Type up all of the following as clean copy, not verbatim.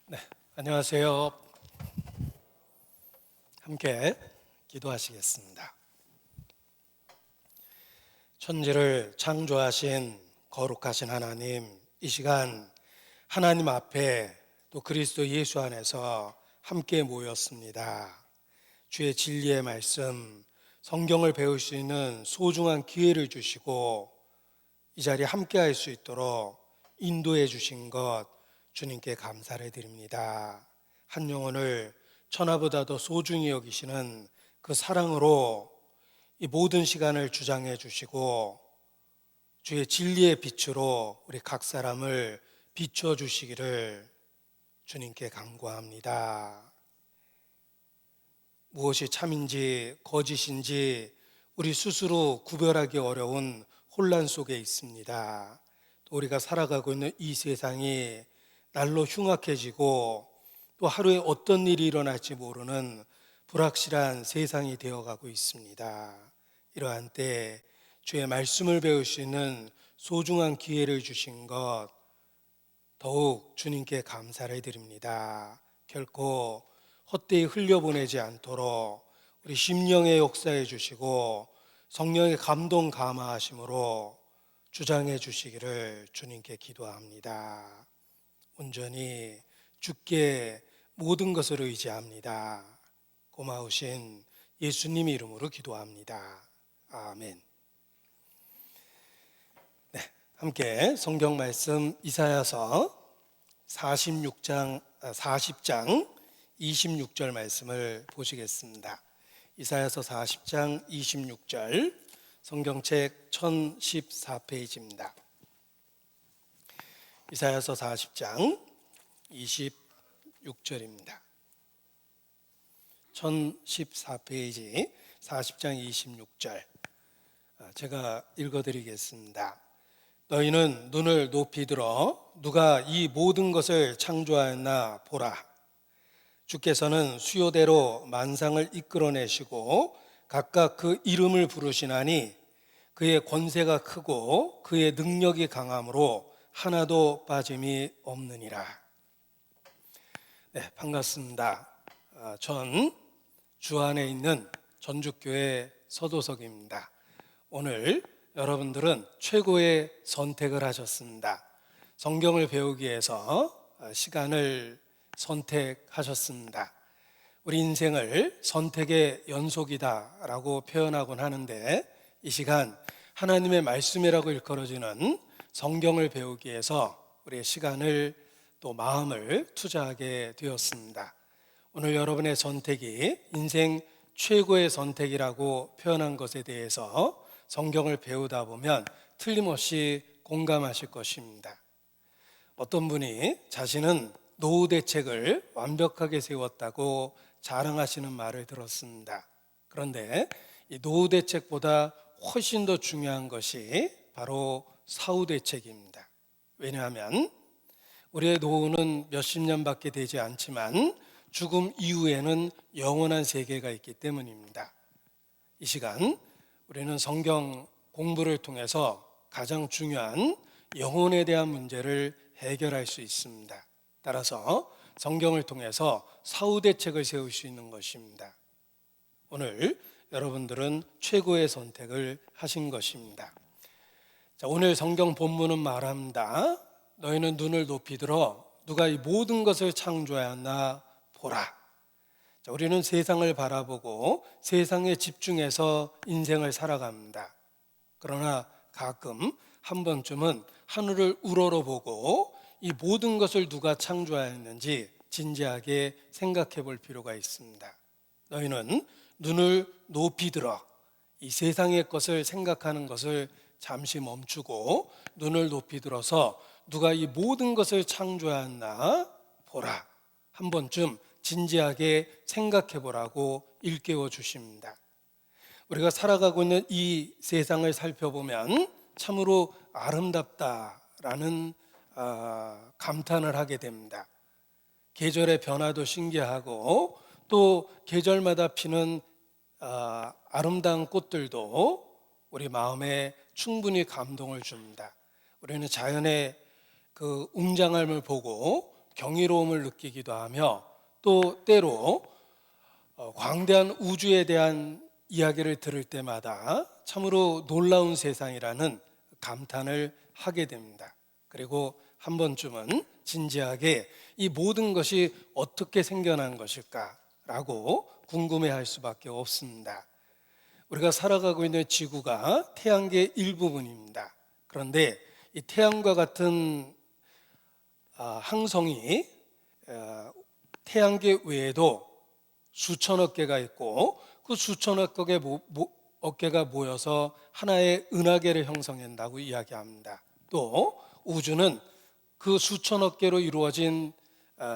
네, 안녕하세요. 함께 기도하시겠습니다. 천지를 창조하신 거룩하신 하나님, 이 시간 하나님 앞에 또 그리스도 예수 안에서 함께 모였습니다. 주의 진리의 말씀, 성경을 배울 수 있는 소중한 기회를 주시고 이 자리에 함께 할 수 있도록 인도해 주신 것 주님께 감사를 드립니다. 한 영혼을 천하보다 더 소중히 여기시는 그 사랑으로 이 모든 시간을 주장해 주시고 주의 진리의 빛으로 우리 각 사람을 비춰 주시기를 주님께 간구합니다. 무엇이 참인지 거짓인지 우리 스스로 구별하기 어려운 혼란 속에 있습니다. 또 우리가 살아가고 있는 이 세상이 날로 흉악해지고 또 하루에 어떤 일이 일어날지 모르는 불확실한 세상이 되어가고 있습니다. 이러한 때 주의 말씀을 배울 수 있는 소중한 기회를 주신 것 더욱 주님께 감사를 드립니다. 결코 헛되이 흘려보내지 않도록 우리 심령에 역사해 주시고 성령의 감동 감화하심으로 주장해 주시기를 주님께 기도합니다. 온전히 주께 모든 것을 의지합니다. 고마우신 예수님 이름으로 기도합니다. 아멘. 네, 함께 성경 말씀 이사야서 40장 26절 말씀을 보시겠습니다. 이사야서 40장 26절 성경책 1014페이지입니다. 이사야서 40장 26절입니다. 1014페이지 40장 26절 제가 읽어드리겠습니다. 너희는 눈을 높이 들어 누가 이 모든 것을 창조하였나 보라. 주께서는 수요대로 만상을 이끌어내시고 각각 그 이름을 부르시나니 그의 권세가 크고 그의 능력이 강함으로 하나도 빠짐이 없느니라. 네, 반갑습니다. 전 주 안에 있는 전주교회 서도석입니다. 오늘 여러분들은 최고의 선택을 하셨습니다. 성경을 배우기 위해서 시간을 선택하셨습니다. 우리 인생을 선택의 연속이다라고 표현하곤 하는데 이 시간 하나님의 말씀이라고 일컬어지는 성경을 배우기 위해서 우리의 시간을 또 마음을 투자하게 되었습니다. 오늘 여러분의 선택이 인생 최고의 선택이라고 표현한 것에 대해서 성경을 배우다 보면 틀림없이 공감하실 것입니다. 어떤 분이 자신은 노후 대책을 완벽하게 세웠다고 자랑하시는 말을 들었습니다. 그런데 이 노후 대책보다 훨씬 더 중요한 것이 바로 사후 대책입니다. 왜냐하면 우리의 노후는 몇십 년밖에 되지 않지만 죽음 이후에는 영원한 세계가 있기 때문입니다. 이 시간 우리는 성경 공부를 통해서 가장 중요한 영혼에 대한 문제를 해결할 수 있습니다. 따라서 성경을 통해서 사후 대책을 세울 수 있는 것입니다. 오늘 여러분들은 최고의 선택을 하신 것입니다. 자, 오늘 성경 본문은 말합니다. 너희는 눈을 높이 들어 누가 이 모든 것을 창조하였나 보라. 자, 우리는 세상을 바라보고 세상에 집중해서 인생을 살아갑니다. 그러나 가끔 한 번쯤은 하늘을 우러러보고 이 모든 것을 누가 창조하였는지 진지하게 생각해 볼 필요가 있습니다. 너희는 눈을 높이 들어 이 세상의 것을 생각하는 것을 잠시 멈추고 눈을 높이 들어서 누가 이 모든 것을 창조하였나 보라. 한 번쯤 진지하게 생각해 보라고 일깨워 주십니다. 우리가 살아가고 있는 이 세상을 살펴보면 참으로 아름답다라는 감탄을 하게 됩니다. 계절의 변화도 신기하고 또 계절마다 피는 아름다운 꽃들도 우리 마음에 충분히 감동을 줍니다. 우리는 자연의 그 웅장함을 보고 경이로움을 느끼기도 하며 또 때로 광대한 우주에 대한 이야기를 들을 때마다 참으로 놀라운 세상이라는 감탄을 하게 됩니다. 그리고 한 번쯤은 진지하게 이 모든 것이 어떻게 생겨난 것일까라고 궁금해할 수밖에 없습니다. 우리가 살아가고 있는 지구가 태양계의 일부분입니다. 그런데 이 태양과 같은 항성이 태양계 외에도 수천억 개가 있고 그 수천억 개가 모여서 하나의 은하계를 형성한다고 이야기합니다. 또 우주는 그 수천억 개로 이루어진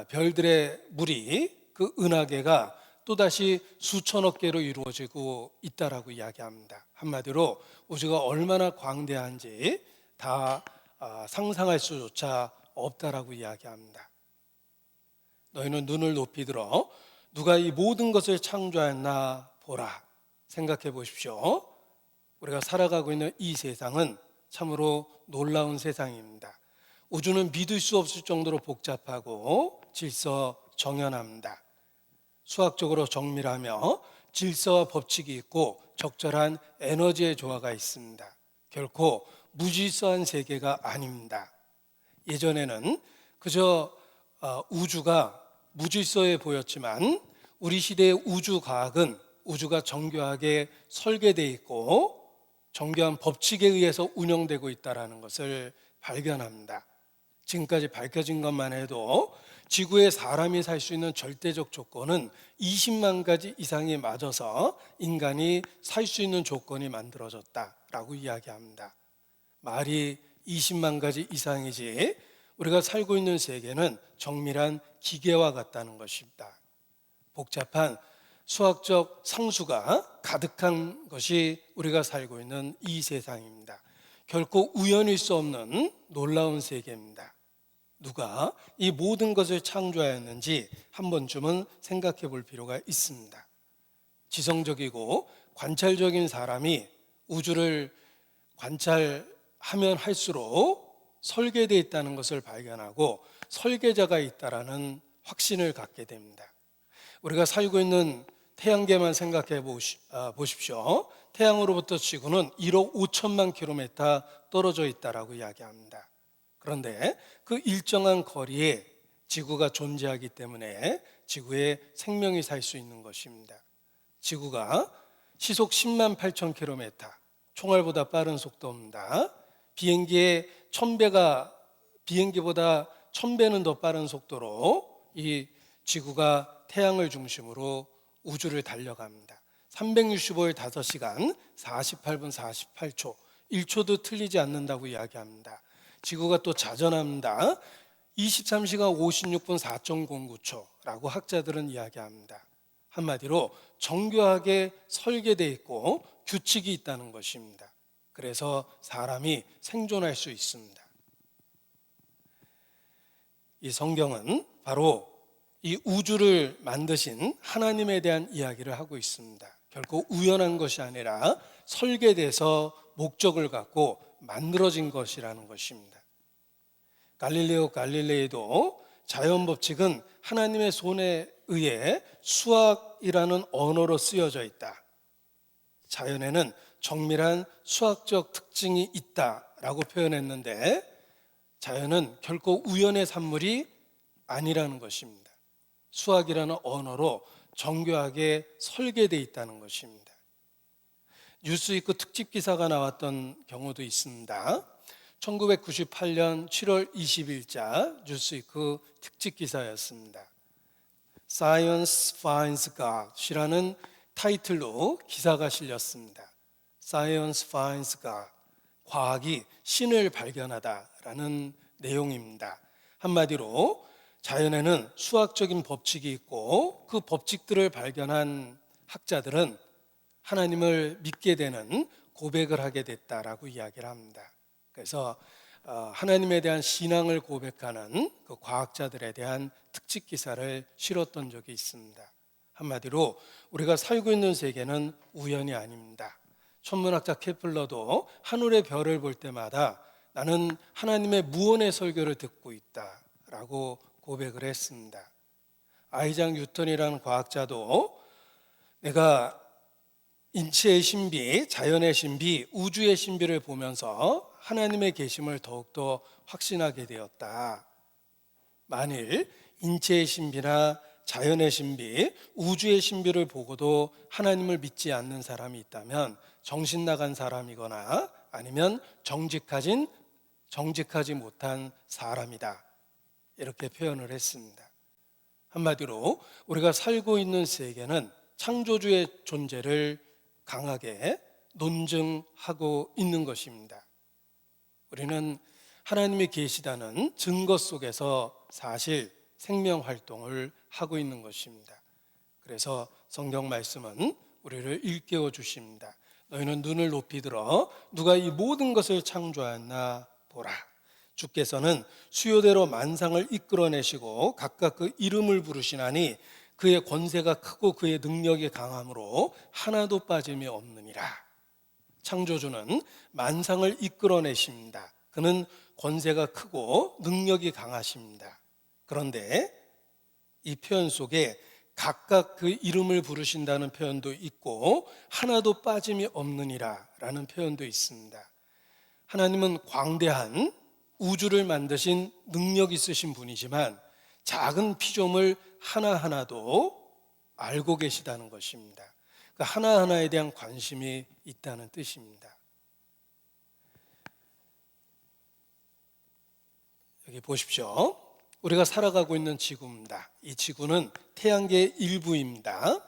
별들의 무리, 그 은하계가 또다시 수천억 개로 이루어지고 있다라고 이야기합니다. 한마디로 우주가 얼마나 광대한지 다 상상할 수조차 없다라고 이야기합니다. 너희는 눈을 높이 들어 누가 이 모든 것을 창조했나 보라. 생각해 보십시오. 우리가 살아가고 있는 이 세상은 참으로 놀라운 세상입니다. 우주는 믿을 수 없을 정도로 복잡하고 질서정연합니다. 수학적으로 정밀하며 질서와 법칙이 있고 적절한 에너지의 조화가 있습니다. 결코 무질서한 세계가 아닙니다. 예전에는 그저 우주가 무질서해 보였지만 우리 시대의 우주과학은 우주가 정교하게 설계되어 있고 정교한 법칙에 의해서 운영되고 있다는 것을 발견합니다. 지금까지 밝혀진 것만 해도 지구에 사람이 살 수 있는 절대적 조건은 20만 가지 이상이 맞아서 인간이 살 수 있는 조건이 만들어졌다라고 이야기합니다. 말이 20만 가지 이상이지 우리가 살고 있는 세계는 정밀한 기계와 같다는 것입니다. 복잡한 수학적 상수가 가득한 것이 우리가 살고 있는 이 세상입니다. 결코 우연일 수 없는 놀라운 세계입니다. 누가 이 모든 것을 창조하였는지 한 번쯤은 생각해 볼 필요가 있습니다. 지성적이고 관찰적인 사람이 우주를 관찰하면 할수록 설계되어 있다는 것을 발견하고 설계자가 있다라는 확신을 갖게 됩니다. 우리가 살고 있는 태양계만 생각해 보십시오. 태양으로부터 지구는 1억 5천만 킬로미터 떨어져 있다라고 이야기합니다. 그런데 그 일정한 거리에 지구가 존재하기 때문에 지구에 생명이 살 수 있는 것입니다. 지구가 시속 10만 8천 킬로미터, 총알보다 빠른 속도입니다. 비행기보다 1000배는 더 빠른 속도로 이 지구가 태양을 중심으로 우주를 달려갑니다. 365일 5시간 48분 48초 1초도 틀리지 않는다고 이야기합니다. 지구가 또 자전합니다. 23시간 56분 4.09초라고 학자들은 이야기합니다. 한마디로 정교하게 설계되어 있고 규칙이 있다는 것입니다. 그래서 사람이 생존할 수 있습니다. 이 성경은 바로 이 우주를 만드신 하나님에 대한 이야기를 하고 있습니다. 결코 우연한 것이 아니라 설계돼서 목적을 갖고 만들어진 것이라는 것입니다. 갈릴레오 갈릴레이도 자연 법칙은 하나님의 손에 의해 수학이라는 언어로 쓰여져 있다. 자연에는 정밀한 수학적 특징이 있다라고 표현했는데 자연은 결코 우연의 산물이 아니라는 것입니다. 수학이라는 언어로 정교하게 설계되어 있다는 것입니다. 뉴스위크 특집 기사가 나왔던 경우도 있습니다. 1998년 7월 20일자 뉴스위크 특집 기사였습니다. Science finds God이라는 타이틀로 기사가 실렸습니다. Science finds God, 과학이 신을 발견하다라는 내용입니다. 한마디로 자연에는 수학적인 법칙이 있고 그 법칙들을 발견한 학자들은 하나님을 믿게 되는 고백을 하게 됐다라고 이야기를 합니다. 그래서 하나님에 대한 신앙을 고백하는 그 과학자들에 대한 특집 기사를 실었던 적이 있습니다. 한마디로 우리가 살고 있는 세계는 우연이 아닙니다. 천문학자 케플러도 하늘의 별을 볼 때마다 나는 하나님의 무언의 설교를 듣고 있다라고 고백을 했습니다. 아이작 뉴턴이라는 과학자도 내가 인체의 신비, 자연의 신비, 우주의 신비를 보면서 하나님의 계심을 더욱더 확신하게 되었다. 만일 인체의 신비나 자연의 신비, 우주의 신비를 보고도 하나님을 믿지 않는 사람이 있다면 정신 나간 사람이거나 아니면 정직하지 못한 사람이다. 이렇게 표현을 했습니다. 한마디로 우리가 살고 있는 세계는 창조주의 존재를 강하게 논증하고 있는 것입니다. 우리는 하나님이 계시다는 증거 속에서 사실 생명 활동을 하고 있는 것입니다. 그래서 성경 말씀은 우리를 일깨워 주십니다. 너희는 눈을 높이 들어 누가 이 모든 것을 창조하였나 보라. 주께서는 수요대로 만상을 이끌어내시고 각각 그 이름을 부르시나니 그의 권세가 크고 그의 능력이 강함으로 하나도 빠짐이 없느니라. 창조주는 만상을 이끌어내십니다. 그는 권세가 크고 능력이 강하십니다. 그런데 이 표현 속에 각각 그 이름을 부르신다는 표현도 있고 하나도 빠짐이 없느니라 라는 표현도 있습니다. 하나님은 광대한 우주를 만드신 능력 있으신 분이지만 작은 피조물 하나하나도 알고 계시다는 것입니다. 그 하나하나에 대한 관심이 있다는 뜻입니다. 여기 보십시오. 우리가 살아가고 있는 지구입니다. 이 지구는 태양계의 일부입니다.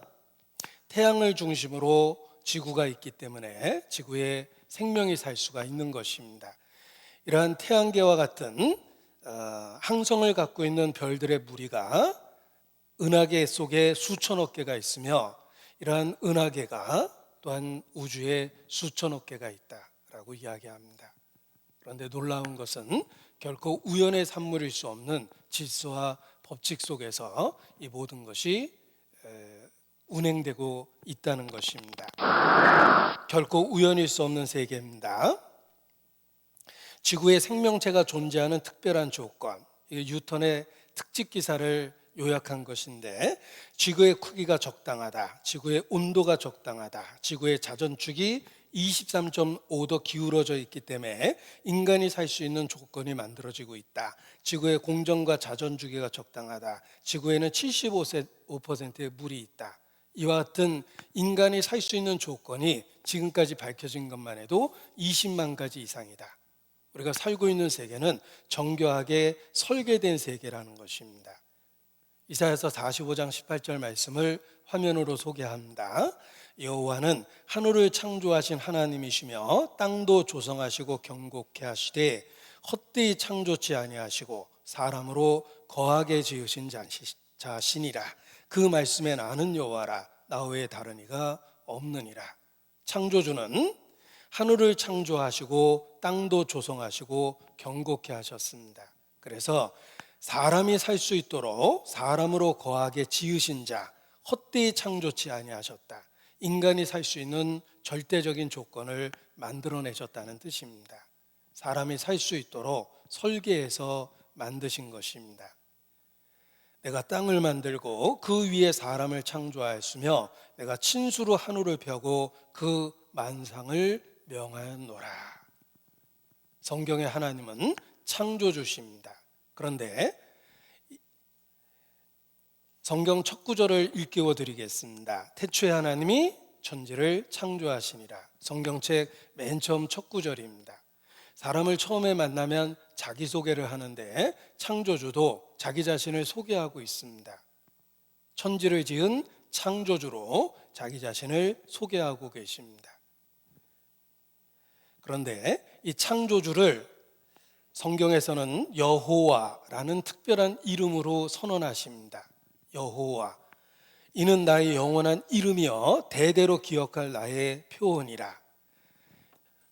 태양을 중심으로 지구가 있기 때문에 지구에 생명이 살 수가 있는 것입니다. 이러한 태양계와 같은 항성을 갖고 있는 별들의 무리가 은하계 속에 수천억 개가 있으며 이러한 은하계가 또한 우주에 수천억 개가 있다라고 이야기합니다. 그런데 놀라운 것은 결코 우연의 산물일 수 없는 질서와 법칙 속에서 이 모든 것이 운행되고 있다는 것입니다. 결코 우연일 수 없는 세계입니다. 지구에 생명체가 존재하는 특별한 조건, 이게 뉴턴의 특집 기사를 요약한 것인데 지구의 크기가 적당하다, 지구의 온도가 적당하다, 지구의 자전축이 23.5도 기울어져 있기 때문에 인간이 살 수 있는 조건이 만들어지고 있다. 지구의 공정과 자전주기가 적당하다. 지구에는 75%의 물이 있다. 이와 같은 인간이 살 수 있는 조건이 지금까지 밝혀진 것만 해도 20만 가지 이상이다. 우리가 살고 있는 세계는 정교하게 설계된 세계라는 것입니다. 이사야서 45장 18절 말씀을 화면으로 소개합니다. 여호와는 하늘을 창조하신 하나님이시며 땅도 조성하시고 경고케 하시되 헛되이 창조치 아니하시고 사람으로 거하게 지으신 자시니라. 그 말씀에 나는 여호와라 나 외에 다른 이가 없느니라. 창조주는 하늘을 창조하시고 땅도 조성하시고 경고케 하셨습니다. 그래서 사람이 살 수 있도록 사람으로 거하게 지으신 자, 헛되이 창조치 아니하셨다. 인간이 살 수 있는 절대적인 조건을 만들어내셨다는 뜻입니다. 사람이 살 수 있도록 설계해서 만드신 것입니다. 내가 땅을 만들고 그 위에 사람을 창조하였으며 내가 친수로 하늘을 펴고 그 만상을 명하였노라. 성경의 하나님은 창조주십니다. 그런데 성경 첫 구절을 일깨워 드리겠습니다. 태초에 하나님이 천지를 창조하시니라. 성경책 맨 처음 첫 구절입니다. 사람을 처음에 만나면 자기소개를 하는데 창조주도 자기 자신을 소개하고 있습니다. 천지를 지은 창조주로 자기 자신을 소개하고 계십니다. 그런데 이 창조주를 성경에서는 여호와라는 특별한 이름으로 선언하십니다. 여호와, 이는 나의 영원한 이름이여 대대로 기억할 나의 표현이라.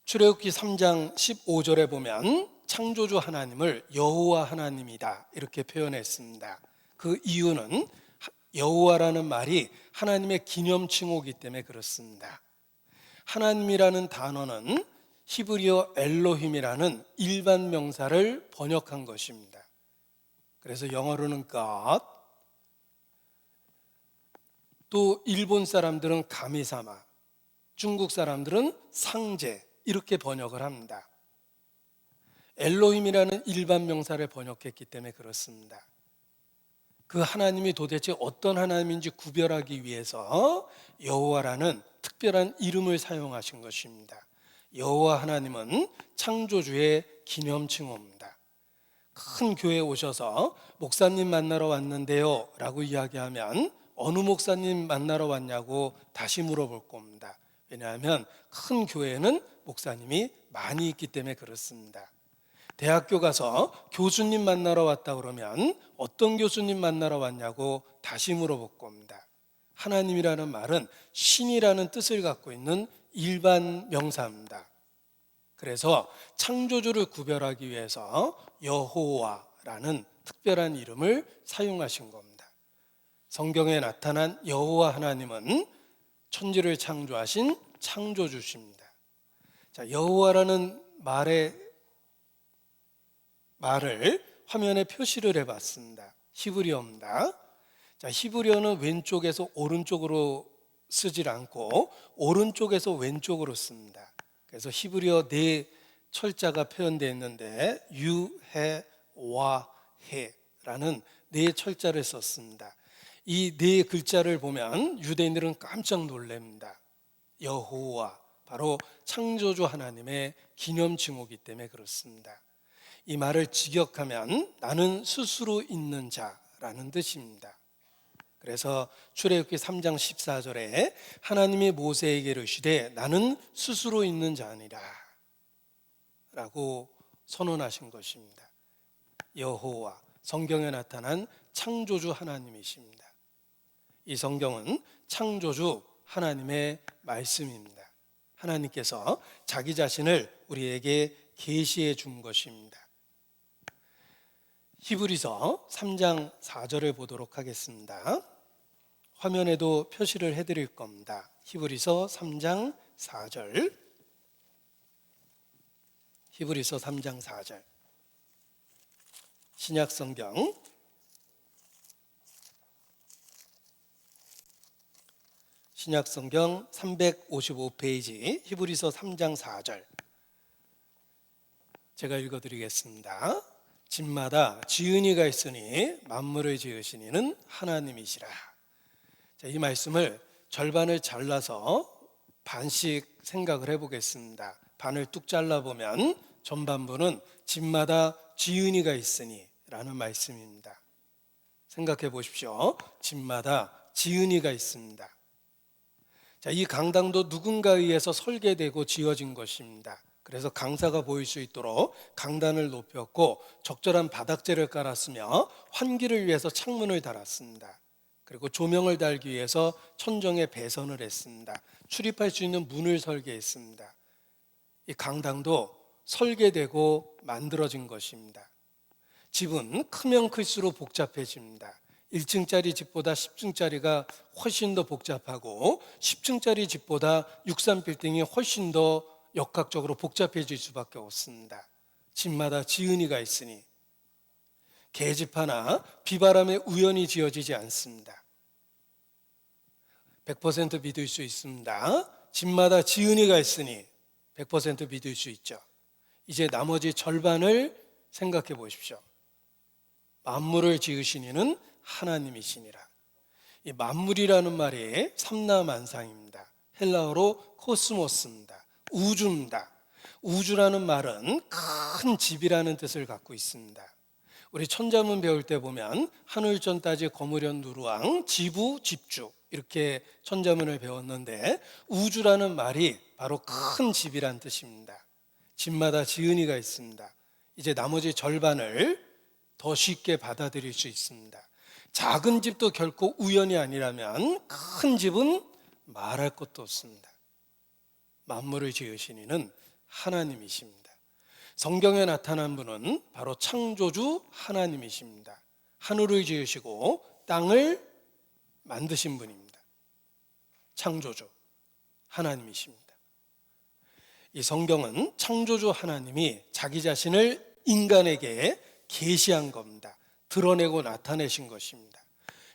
출애굽기 3장 15절에 보면 창조주 하나님을 여호와 하나님이다 이렇게 표현했습니다. 그 이유는 여호와라는 말이 하나님의 기념칭호이기 때문에 그렇습니다. 하나님이라는 단어는 히브리어 엘로힘이라는 일반 명사를 번역한 것입니다. 그래서 영어로는 God, 또 일본 사람들은 가미사마, 중국 사람들은 상제 이렇게 번역을 합니다. 엘로힘이라는 일반 명사를 번역했기 때문에 그렇습니다. 그 하나님이 도대체 어떤 하나님인지 구별하기 위해서 여호와라는 특별한 이름을 사용하신 것입니다. 여호와 하나님은 창조주의 기념칭호입니다. 큰 교회에 오셔서 목사님 만나러 왔는데요 라고 이야기하면 어느 목사님 만나러 왔냐고 다시 물어볼 겁니다. 왜냐하면 큰 교회에는 목사님이 많이 있기 때문에 그렇습니다. 대학교 가서 교수님 만나러 왔다 그러면 어떤 교수님 만나러 왔냐고 다시 물어볼 겁니다. 하나님이라는 말은 신이라는 뜻을 갖고 있는 일반 명사입니다. 그래서 창조주를 구별하기 위해서 여호와라는 특별한 이름을 사용하신 겁니다. 성경에 나타난 여호와 하나님은 천지를 창조하신 창조주십니다. 자, 여호와라는 말을 화면에 표시를 해봤습니다. 히브리어입니다. 자, 히브리어는 왼쪽에서 오른쪽으로 쓰질 않고 오른쪽에서 왼쪽으로 씁니다. 그래서 히브리어 네 철자가 표현되어 있는데 유, 해, 와, 해라는 네 철자를 썼습니다. 이 네 글자를 보면 유대인들은 깜짝 놀랍니다. 여호와, 바로 창조주 하나님의 기념칭호이기 때문에 그렇습니다. 이 말을 직역하면 나는 스스로 있는 자라는 뜻입니다. 그래서 출애굽기 3장 14절에 하나님이 모세에게 이르시되 나는 스스로 있는 자니라 라고 선언하신 것입니다. 여호와, 성경에 나타난 창조주 하나님이십니다. 이 성경은 창조주 하나님의 말씀입니다. 하나님께서 자기 자신을 우리에게 계시해 준 것입니다. 히브리서 3장 4절을 보도록 하겠습니다. 화면에도 표시를 해드릴 겁니다. 히브리서 3장 4절. 히브리서 3장 4절. 신약성경 신약성경 355페이지 히브리서 3장 4절. 제가 읽어드리겠습니다. 집마다 지은이가 있으니 만물을 지으신 이는 하나님이시라. 자, 이 말씀을 절반을 잘라서 반씩 생각을 해보겠습니다. 반을 뚝 잘라보면 전반부는 집마다 지은이가 있으니 라는 말씀입니다. 생각해 보십시오. 집마다 지은이가 있습니다. 자, 이 강당도 누군가에 의해서 설계되고 지어진 것입니다. 그래서 강사가 보일 수 있도록 강단을 높였고 적절한 바닥재를 깔았으며 환기를 위해서 창문을 달았습니다. 그리고 조명을 달기 위해서 천정에 배선을 했습니다. 출입할 수 있는 문을 설계했습니다. 이 강당도 설계되고 만들어진 것입니다. 집은 크면 클수록 복잡해집니다. 1층짜리 집보다 10층짜리가 훨씬 더 복잡하고 10층짜리 집보다 63빌딩이 훨씬 더 역학적으로 복잡해질 수밖에 없습니다. 집마다 지은이가 있으니 계집 하나 비바람에 우연히 지어지지 않습니다. 100% 믿을 수 있습니다. 집마다 지은이가 있으니 100% 믿을 수 있죠. 이제 나머지 절반을 생각해 보십시오. 만물을 지으신 이는 하나님이시니라. 이 만물이라는 말이 삼라만상입니다. 헬라어로 코스모스입니다. 우주입니다. 우주라는 말은 큰 집이라는 뜻을 갖고 있습니다. 우리 천자문 배울 때 보면 하늘천 따지 거무련 누루왕 지부 집주 이렇게 천자문을 배웠는데 우주라는 말이 바로 큰 집이란 뜻입니다. 집마다 지은이가 있습니다. 이제 나머지 절반을 더 쉽게 받아들일 수 있습니다. 작은 집도 결코 우연이 아니라면 큰 집은 말할 것도 없습니다. 만물을 지으신 이는 하나님이십니다. 성경에 나타난 분은 바로 창조주 하나님이십니다. 하늘을 지으시고 땅을 만드신 분입니다. 창조주 하나님이십니다. 이 성경은 창조주 하나님이 자기 자신을 인간에게 계시한 겁니다. 드러내고 나타내신 것입니다.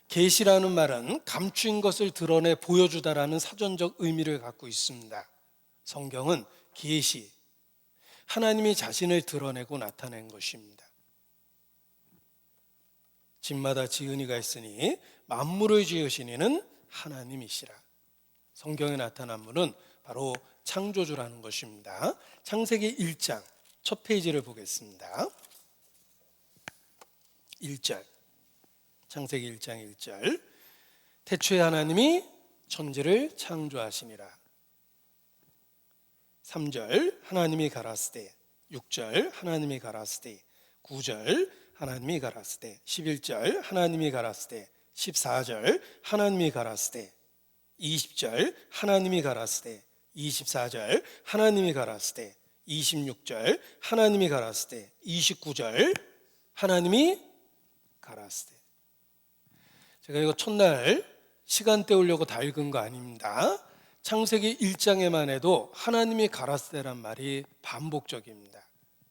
계시라는 말은 감추인 것을 드러내 보여주다라는 사전적 의미를 갖고 있습니다. 성경은 계시, 하나님이 자신을 드러내고 나타낸 것입니다. 집마다 지은이가 있으니 만물을 지으신 이는 하나님이시라. 성경에 나타난 분은 바로 창조주라는 것입니다. 창세기 1장 첫 페이지를 보겠습니다. 1절, 창세기 1장 1절. 태초에 하나님이 천지를 창조하시니라. 3절 하나님이 가라스되, 6절 하나님이 가라스되, 9절 하나님이 가라스되, 11절 하나님이 가라스되, 14절 하나님이 가라스되, 20절 하나님이 가라스되, 24절 하나님이 가라스되, 26절 하나님이 가라스되, 29절 하나님이 가라스되. 제가 이거 첫날 시간 때우려고 다 읽은 거 아닙니다. 창세기 1장에만 해도 하나님이 가라스되란 말이 반복적입니다.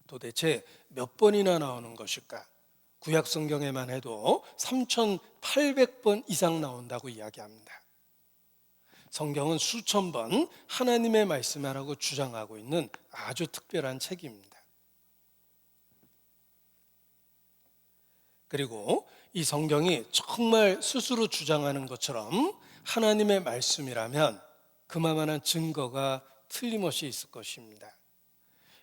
도대체 몇 번이나 나오는 것일까? 구약 성경에만 해도 3,800번 이상 나온다고 이야기합니다. 성경은 수천 번 하나님의 말씀이라고 주장하고 있는 아주 특별한 책입니다. 그리고 이 성경이 정말 스스로 주장하는 것처럼 하나님의 말씀이라면 그만한 증거가 틀림없이 있을 것입니다.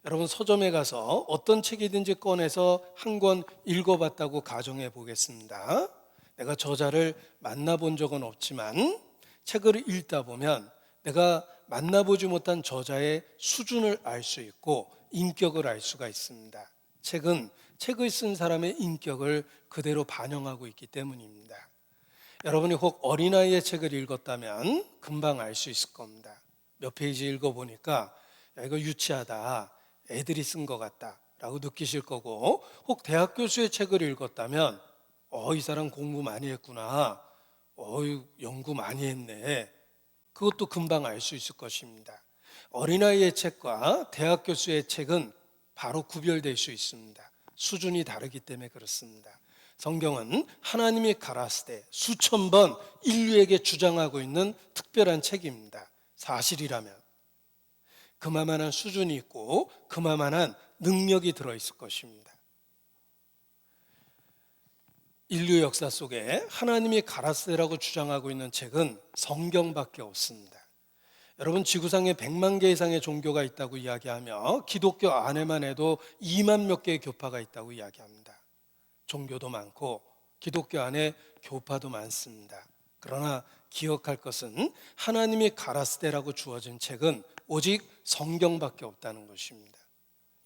여러분, 서점에 가서 어떤 책이든지 꺼내서 한 권 읽어봤다고 가정해 보겠습니다. 내가 저자를 만나본 적은 없지만 책을 읽다 보면 내가 만나보지 못한 저자의 수준을 알 수 있고 인격을 알 수가 있습니다. 책은 책을 쓴 사람의 인격을 그대로 반영하고 있기 때문입니다. 여러분이 혹 어린아이의 책을 읽었다면 금방 알 수 있을 겁니다. 몇 페이지 읽어보니까 야, 이거 유치하다, 애들이 쓴 것 같다 라고 느끼실 거고, 혹 대학 교수의 책을 읽었다면 이 사람 공부 많이 했구나, 연구 많이 했네, 그것도 금방 알 수 있을 것입니다. 어린아이의 책과 대학 교수의 책은 바로 구별될 수 있습니다. 수준이 다르기 때문에 그렇습니다. 성경은 하나님이 가라스되 수천 번 인류에게 주장하고 있는 특별한 책입니다. 사실이라면 그만한 수준이 있고 그만한 능력이 들어있을 것입니다. 인류 역사 속에 하나님이 가라스라고 주장하고 있는 책은 성경밖에 없습니다. 여러분, 지구상에 100만 개 이상의 종교가 있다고 이야기하며 기독교 안에만 해도 2만 몇 개의 교파가 있다고 이야기합니다. 종교도 많고 기독교 안에 교파도 많습니다. 그러나 기억할 것은 하나님이 가라스데라고 주어진 책은 오직 성경밖에 없다는 것입니다.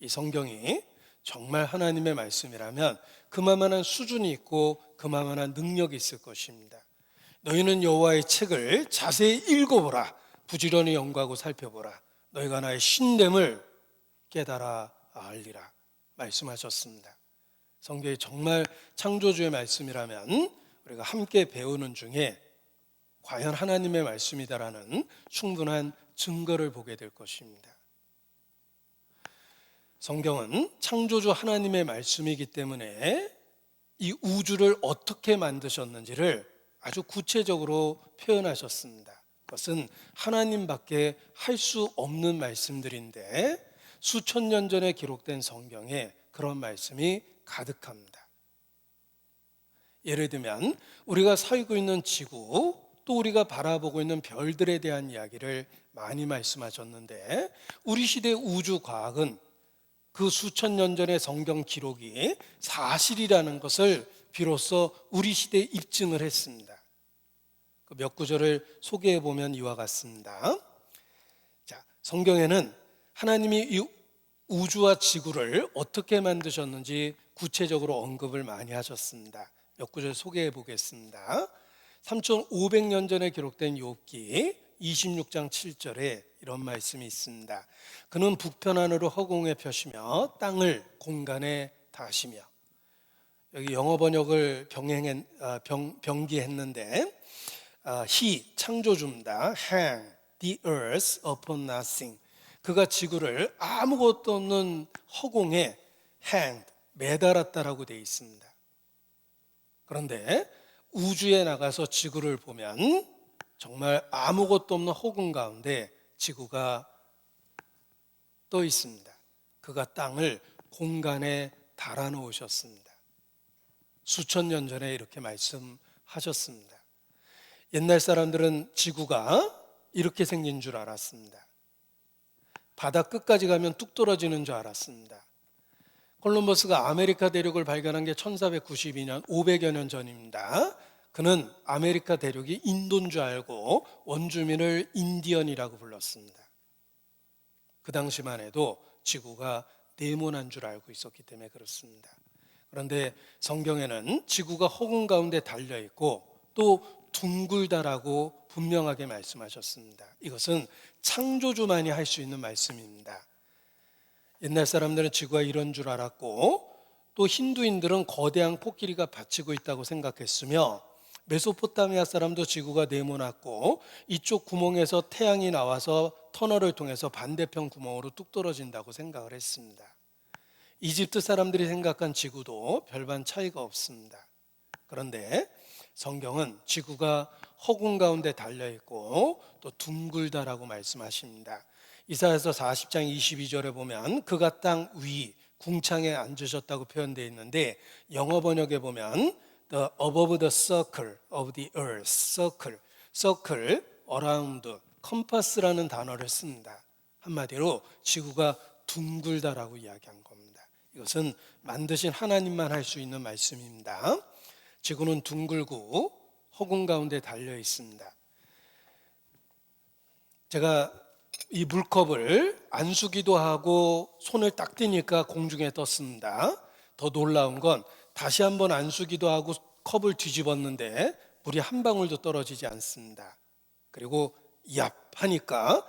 이 성경이 정말 하나님의 말씀이라면 그만한 수준이 있고 그만한 능력이 있을 것입니다. 너희는 여호와의 책을 자세히 읽어보라. 부지런히 연구하고 살펴보라. 너희가 나의 신됨을 깨달아 알리라 말씀하셨습니다. 성경이 정말 창조주의 말씀이라면 우리가 함께 배우는 중에 과연 하나님의 말씀이다라는 충분한 증거를 보게 될 것입니다. 성경은 창조주 하나님의 말씀이기 때문에 이 우주를 어떻게 만드셨는지를 아주 구체적으로 표현하셨습니다. 그것은 하나님밖에 할 수 없는 말씀들인데 수천 년 전에 기록된 성경에 그런 말씀이 가득합니다. 예를 들면 우리가 살고 있는 지구, 또 우리가 바라보고 있는 별들에 대한 이야기를 많이 말씀하셨는데, 우리 시대 우주과학은 그 수천 년 전의 성경 기록이 사실이라는 것을 비로소 우리 시대에 입증을 했습니다. 그 몇 구절을 소개해 보면 이와 같습니다. 자, 성경에는 하나님이 이 우주와 지구를 어떻게 만드셨는지 구체적으로 언급을 많이 하셨습니다. 몇 구절 소개해 보겠습니다. 3,500년 전에 기록된 욥기 26장 7절에 이런 말씀이 있습니다. 그는 북편하늘을 허공에 펴시며 땅을 공간에 다시며. 여기 영어 번역을 병기했는데 He, 창조주입니다. hang the earth upon nothing. 그가 지구를 아무것도 없는 허공에 hang, 매달았다라고 되어 있습니다. 그런데 우주에 나가서 지구를 보면 정말 아무것도 없는 허공 가운데 지구가 떠 있습니다. 그가 땅을 공간에 달아 놓으셨습니다. 수천 년 전에 이렇게 말씀하셨습니다. 옛날 사람들은 지구가 이렇게 생긴 줄 알았습니다. 바다 끝까지 가면 뚝 떨어지는 줄 알았습니다. 콜럼버스가 아메리카 대륙을 발견한 게 1492년, 500여 년 전입니다. 그는 아메리카 대륙이 인도인 줄 알고 원주민을 인디언이라고 불렀습니다. 그 당시만 해도 지구가 네모난 줄 알고 있었기 때문에 그렇습니다. 그런데 성경에는 지구가 허공 가운데 달려 있고 또 둥글다라고 분명하게 말씀하셨습니다. 이것은 창조주만이 할 수 있는 말씀입니다. 옛날 사람들은 지구가 이런 줄 알았고 또 힌두인들은 거대한 코끼리가 받치고 있다고 생각했으며 메소포타미아 사람도 지구가 네모났고 이쪽 구멍에서 태양이 나와서 터널을 통해서 반대편 구멍으로 뚝 떨어진다고 생각을 했습니다. 이집트 사람들이 생각한 지구도 별반 차이가 없습니다. 그런데 성경은 지구가 허공 가운데 달려있고 또 둥글다라고 말씀하십니다. 이사야서 40장 22절에 보면 그가 땅 위 궁창에 앉으셨다고 표현되어 있는데 영어 번역에 보면 the above the circle of the earth, circle, around, 컴파스라는 단어를 씁니다. 한마디로 지구가 둥글다라고 이야기한 겁니다. 이것은 만드신 하나님만 할 수 있는 말씀입니다. 지구는 둥글고 허공 가운데 달려 있습니다. 제가 이 물컵을 안수기도 하고 손을 딱 떼니까 공중에 떴습니다. 더 놀라운 건 다시 한번 안수기도 하고 컵을 뒤집었는데 물이 한 방울도 떨어지지 않습니다. 그리고 얍 하니까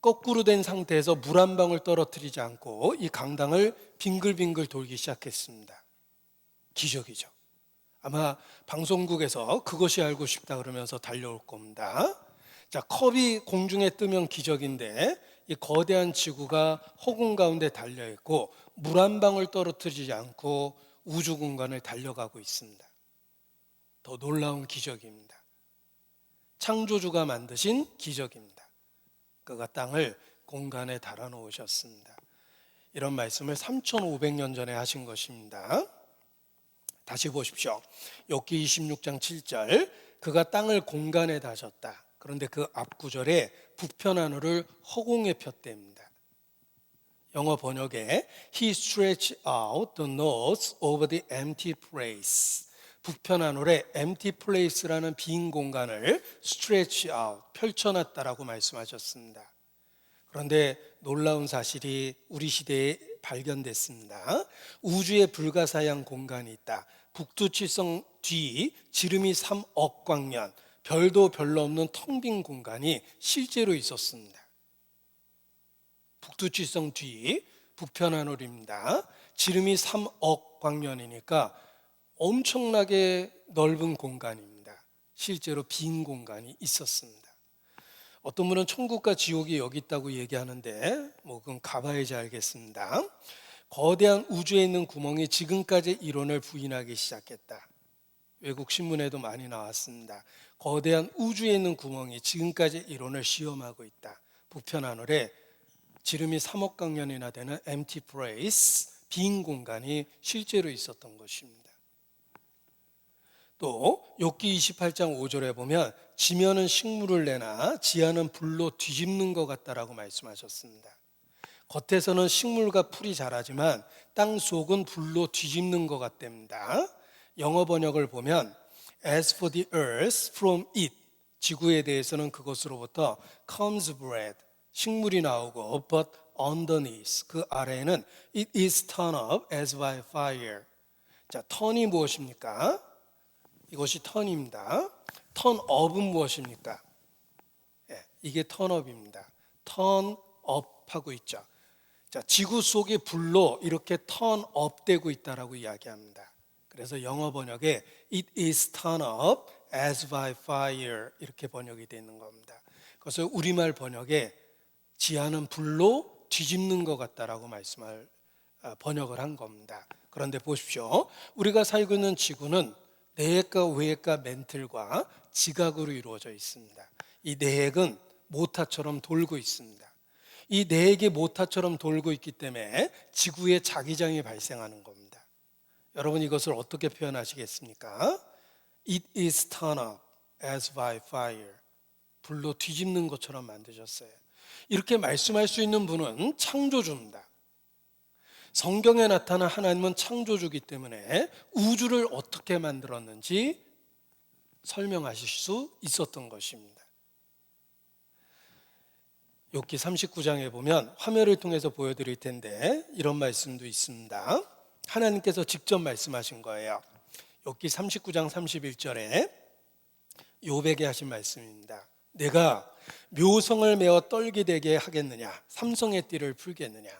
거꾸로 된 상태에서 물 한 방울 떨어뜨리지 않고 이 강당을 빙글빙글 돌기 시작했습니다. 기적이죠. 아마 방송국에서 그것이 알고 싶다 그러면서 달려올 겁니다. 자, 컵이 공중에 뜨면 기적인데 이 거대한 지구가 허공 가운데 달려있고 물 한 방울 떨어뜨리지 않고 우주 공간을 달려가고 있습니다. 더 놀라운 기적입니다. 창조주가 만드신 기적입니다. 그가 땅을 공간에 달아 놓으셨습니다. 이런 말씀을 3,500년 전에 하신 것입니다. 다시 보십시오. 욥기 26장 7절 그가 땅을 공간에 다셨다. 그런데 그 앞구절에 북편 하늘을 허공에 폈답니다. 영어 번역에 He stretched out the north over the empty place. 북편 하늘에 empty place라는 빈 공간을 stretch out, 펼쳐놨다라고 말씀하셨습니다. 그런데 놀라운 사실이 우리 시대에 발견됐습니다. 우주에 불가사의한 공간이 있다. 북두칠성 뒤 지름이 3억 광년, 별도 별로 없는 텅 빈 공간이 실제로 있었습니다. 북두칠성 뒤 북편 하늘입니다. 지름이 3억 광년이니까 엄청나게 넓은 공간입니다. 실제로 빈 공간이 있었습니다. 어떤 분은 천국과 지옥이 여기 있다고 얘기하는데 그건 가봐야지 알겠습니다. 거대한 우주에 있는 구멍이 지금까지 이론을 부인하기 시작했다. 외국 신문에도 많이 나왔습니다. 거대한 우주에 있는 구멍이 지금까지 이론을 시험하고 있다. 북편 하늘에 지름이 3억 광년이나 되는 empty place, 빈 공간이 실제로 있었던 것입니다. 또 욥기 28장 5절에 보면 지면은 식물을 내나 지하는 불로 뒤집는 것 같다라고 말씀하셨습니다. 겉에서는 식물과 풀이 자라지만 땅 속은 불로 뒤집는 것 같답니다. 영어 번역을 보면 As for the earth from it, 지구에 대해서는 그것으로부터 comes bread, 식물이 나오고 but underneath, 그 아래에는 it is turned up as by fire. 자, 턴이 무엇입니까? 이것이 턴입니다. 턴업은 무엇입니까? 이게 턴업입니다. 턴업 하고 있죠. 자, 지구 속의 불로 이렇게 턴업 되고 있다라고 이야기합니다. 그래서 영어 번역에 it is turned up as by fire 이렇게 번역이 되어 있는 겁니다. 그래서 우리말 번역에 지하는 불로 뒤집는 것 같다라고 번역을 한 겁니다. 그런데 보십시오. 우리가 살고 있는 지구는 내핵과 외핵과 멘틀과 지각으로 이루어져 있습니다. 이 내핵은 모타처럼 돌고 있습니다. 이 내핵이 모타처럼 돌고 있기 때문에 지구에 자기장이 발생하는 겁니다. 여러분 이것을 어떻게 표현하시겠습니까? It is turned up as by fire. 불로 뒤집는 것처럼 만드셨어요. 이렇게 말씀할 수 있는 분은 창조주입니다. 성경에 나타난 하나님은 창조주이기 때문에 우주를 어떻게 만들었는지 설명하실 수 있었던 것입니다. 욥기 39장에 보면 화면을 통해서 보여드릴 텐데 이런 말씀도 있습니다. 하나님께서 직접 말씀하신 거예요. 욥기 39장 31절에 욥에게 하신 말씀입니다. 내가 묘성을 메어 떨기되게 하겠느냐, 삼성의 띠를 풀겠느냐.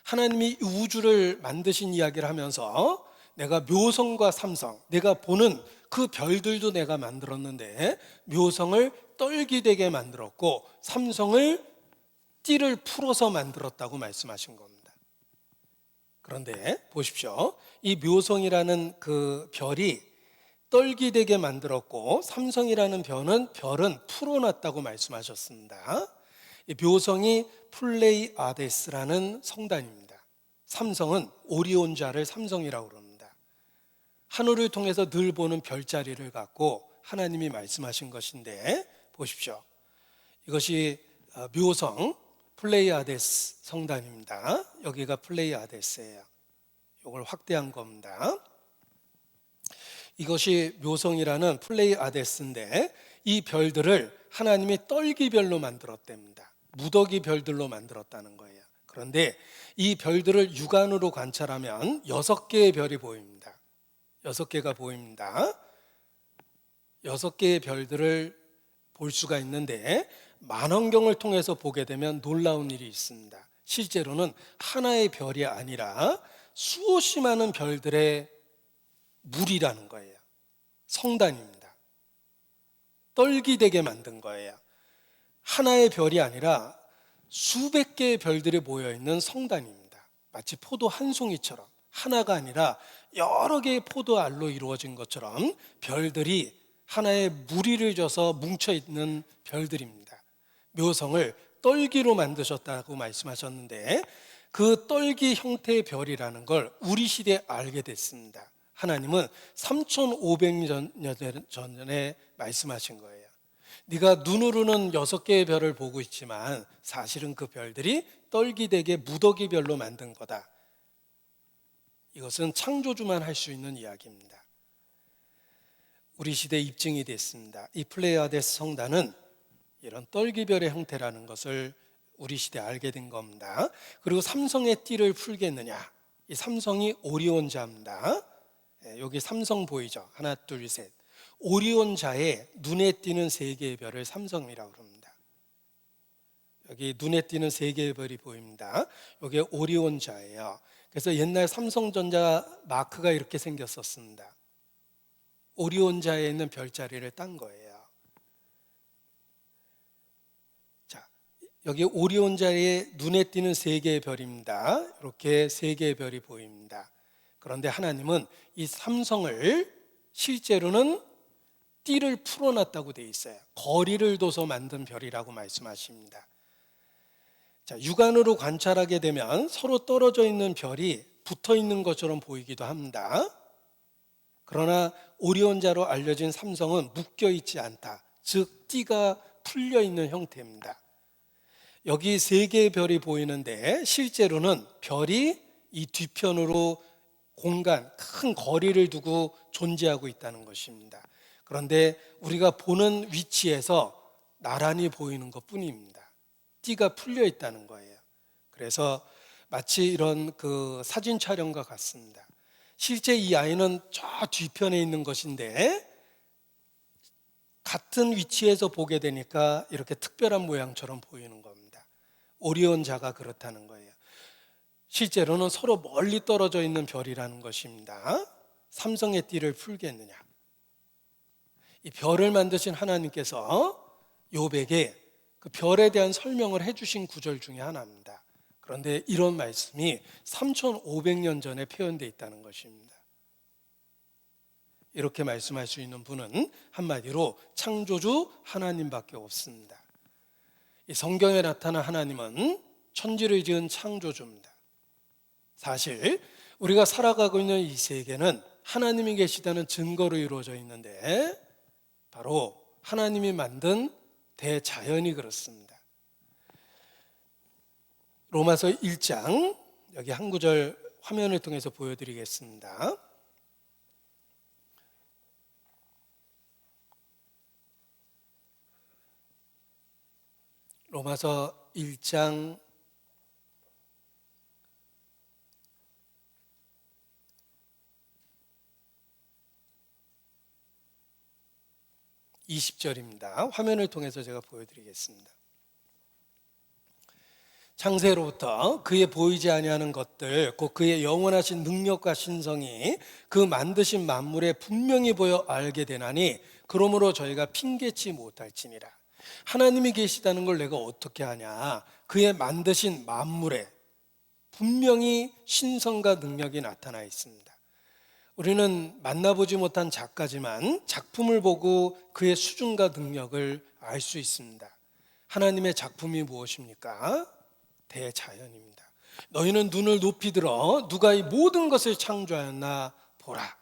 하나님이 우주를 만드신 이야기를 하면서 내가 묘성과 삼성, 내가 보는 그 별들도 내가 만들었는데 묘성을 떨기되게 만들었고 삼성을 띠를 풀어서 만들었다고 말씀하신 겁니다. 그런데 보십시오. 이 묘성이라는 그 별이 떨기되게 만들었고 삼성이라는 별은 풀어놨다고 말씀하셨습니다. 이 묘성이 플레이아데스라는 성단입니다. 삼성은 오리온자를 삼성이라고 그럽니다. 하늘을 통해서 늘 보는 별자리를 갖고 하나님이 말씀하신 것인데 보십시오. 이것이 묘성 플레이아데스 성단입니다. 여기가 플레이아데스예요. 이걸 확대한 겁니다. 이것이 묘성이라는 플레이아데스인데 이 별들을 하나님이 떨기별로 만들었답니다. 무더기 별들로 만들었다는 거예요. 그런데 이 별들을 육안으로 관찰하면 6개의 별이 보입니다. 6개가 보입니다. 6개의 별들을 볼 수가 있는데 만원경을 통해서 보게 되면 놀라운 일이 있습니다. 실제로는 하나의 별이 아니라 수없이 많은 별들의 물이라는 거예요. 성단입니다. 떨기되게 만든 거예요. 하나의 별이 아니라 수백 개의 별들이 모여있는 성단입니다. 마치 포도 한 송이처럼 하나가 아니라 여러 개의 포도알로 이루어진 것처럼 별들이 하나의 무리를 져서 뭉쳐있는 별들입니다. 묘성을 떨기로 만드셨다고 말씀하셨는데 그 떨기 형태의 별이라는 걸 우리 시대에 알게 됐습니다. 하나님은 3500년 전에 말씀하신 거예요. 네가 눈으로는 6개의 별을 보고 있지만 사실은 그 별들이 떨기되게 무더기 별로 만든 거다. 이것은 창조주만 할 수 있는 이야기입니다. 우리 시대에 입증이 됐습니다. 이 플레이아데스 성단은 이런 떨기별의 형태라는 것을 우리 시대에 알게 된 겁니다. 그리고 삼성의 띠를 풀겠느냐. 이 삼성이 오리온자입니다. 여기 삼성 보이죠? 하나, 둘, 셋. 오리온자에 눈에 띄는 3개의 별을 삼성이라고 합니다. 여기 눈에 띄는 3개의 별이 보입니다. 여기 오리온자예요. 그래서 옛날 삼성전자 마크가 이렇게 생겼었습니다. 오리온자에 있는 별자리를 딴 거예요. 자, 여기 오리온자에 눈에 띄는 3개의 별입니다. 이렇게 3개의 별이 보입니다. 그런데 하나님은 이 삼성을 실제로는 띠를 풀어놨다고 되어 있어요. 거리를 둬서 만든 별이라고 말씀하십니다. 자, 육안으로 관찰하게 되면 서로 떨어져 있는 별이 붙어 있는 것처럼 보이기도 합니다. 그러나 오리온자로 알려진 삼성은 묶여 있지 않다. 즉 띠가 풀려 있는 형태입니다. 여기 3개의 별이 보이는데 실제로는 별이 이 뒤편으로 공간, 큰 거리를 두고 존재하고 있다는 것입니다. 그런데 우리가 보는 위치에서 나란히 보이는 것뿐입니다. 띠가 풀려 있다는 거예요. 그래서 마치 이런 그 사진 촬영과 같습니다. 실제 이 아이는 저 뒤편에 있는 것인데 같은 위치에서 보게 되니까 이렇게 특별한 모양처럼 보이는 겁니다. 오리온자가 그렇다는 거예요. 실제로는 서로 멀리 떨어져 있는 별이라는 것입니다. 삼성의 띠를 풀겠느냐. 이 별을 만드신 하나님께서 욥에게 그 별에 대한 설명을 해주신 구절 중에 하나입니다. 그런데 이런 말씀이 3500년 전에 표현되어 있다는 것입니다. 이렇게 말씀할 수 있는 분은 한마디로 창조주 하나님밖에 없습니다. 이 성경에 나타난 하나님은 천지를 지은 창조주입니다. 사실 우리가 살아가고 있는 이 세계는 하나님이 계시다는 증거로 이루어져 있는데 바로 하나님이 만든 대자연이 그렇습니다. 로마서 1장 여기 한 구절 화면을 통해서 보여드리겠습니다. 로마서 1장 20절입니다. 화면을 통해서 제가 보여드리겠습니다. 창세로부터 그의 보이지 아니하는 것들 곧 그의 영원하신 능력과 신성이 그 만드신 만물에 분명히 보여 알게 되나니 그러므로 저희가 핑계치 못할지니라. 하나님이 계시다는 걸 내가 어떻게 하냐? 그의 만드신 만물에 분명히 신성과 능력이 나타나 있습니다. 우리는 만나보지 못한 작가지만 작품을 보고 그의 수준과 능력을 알 수 있습니다. 하나님의 작품이 무엇입니까? 대자연입니다. 너희는 눈을 높이 들어 누가 이 모든 것을 창조하였나 보라.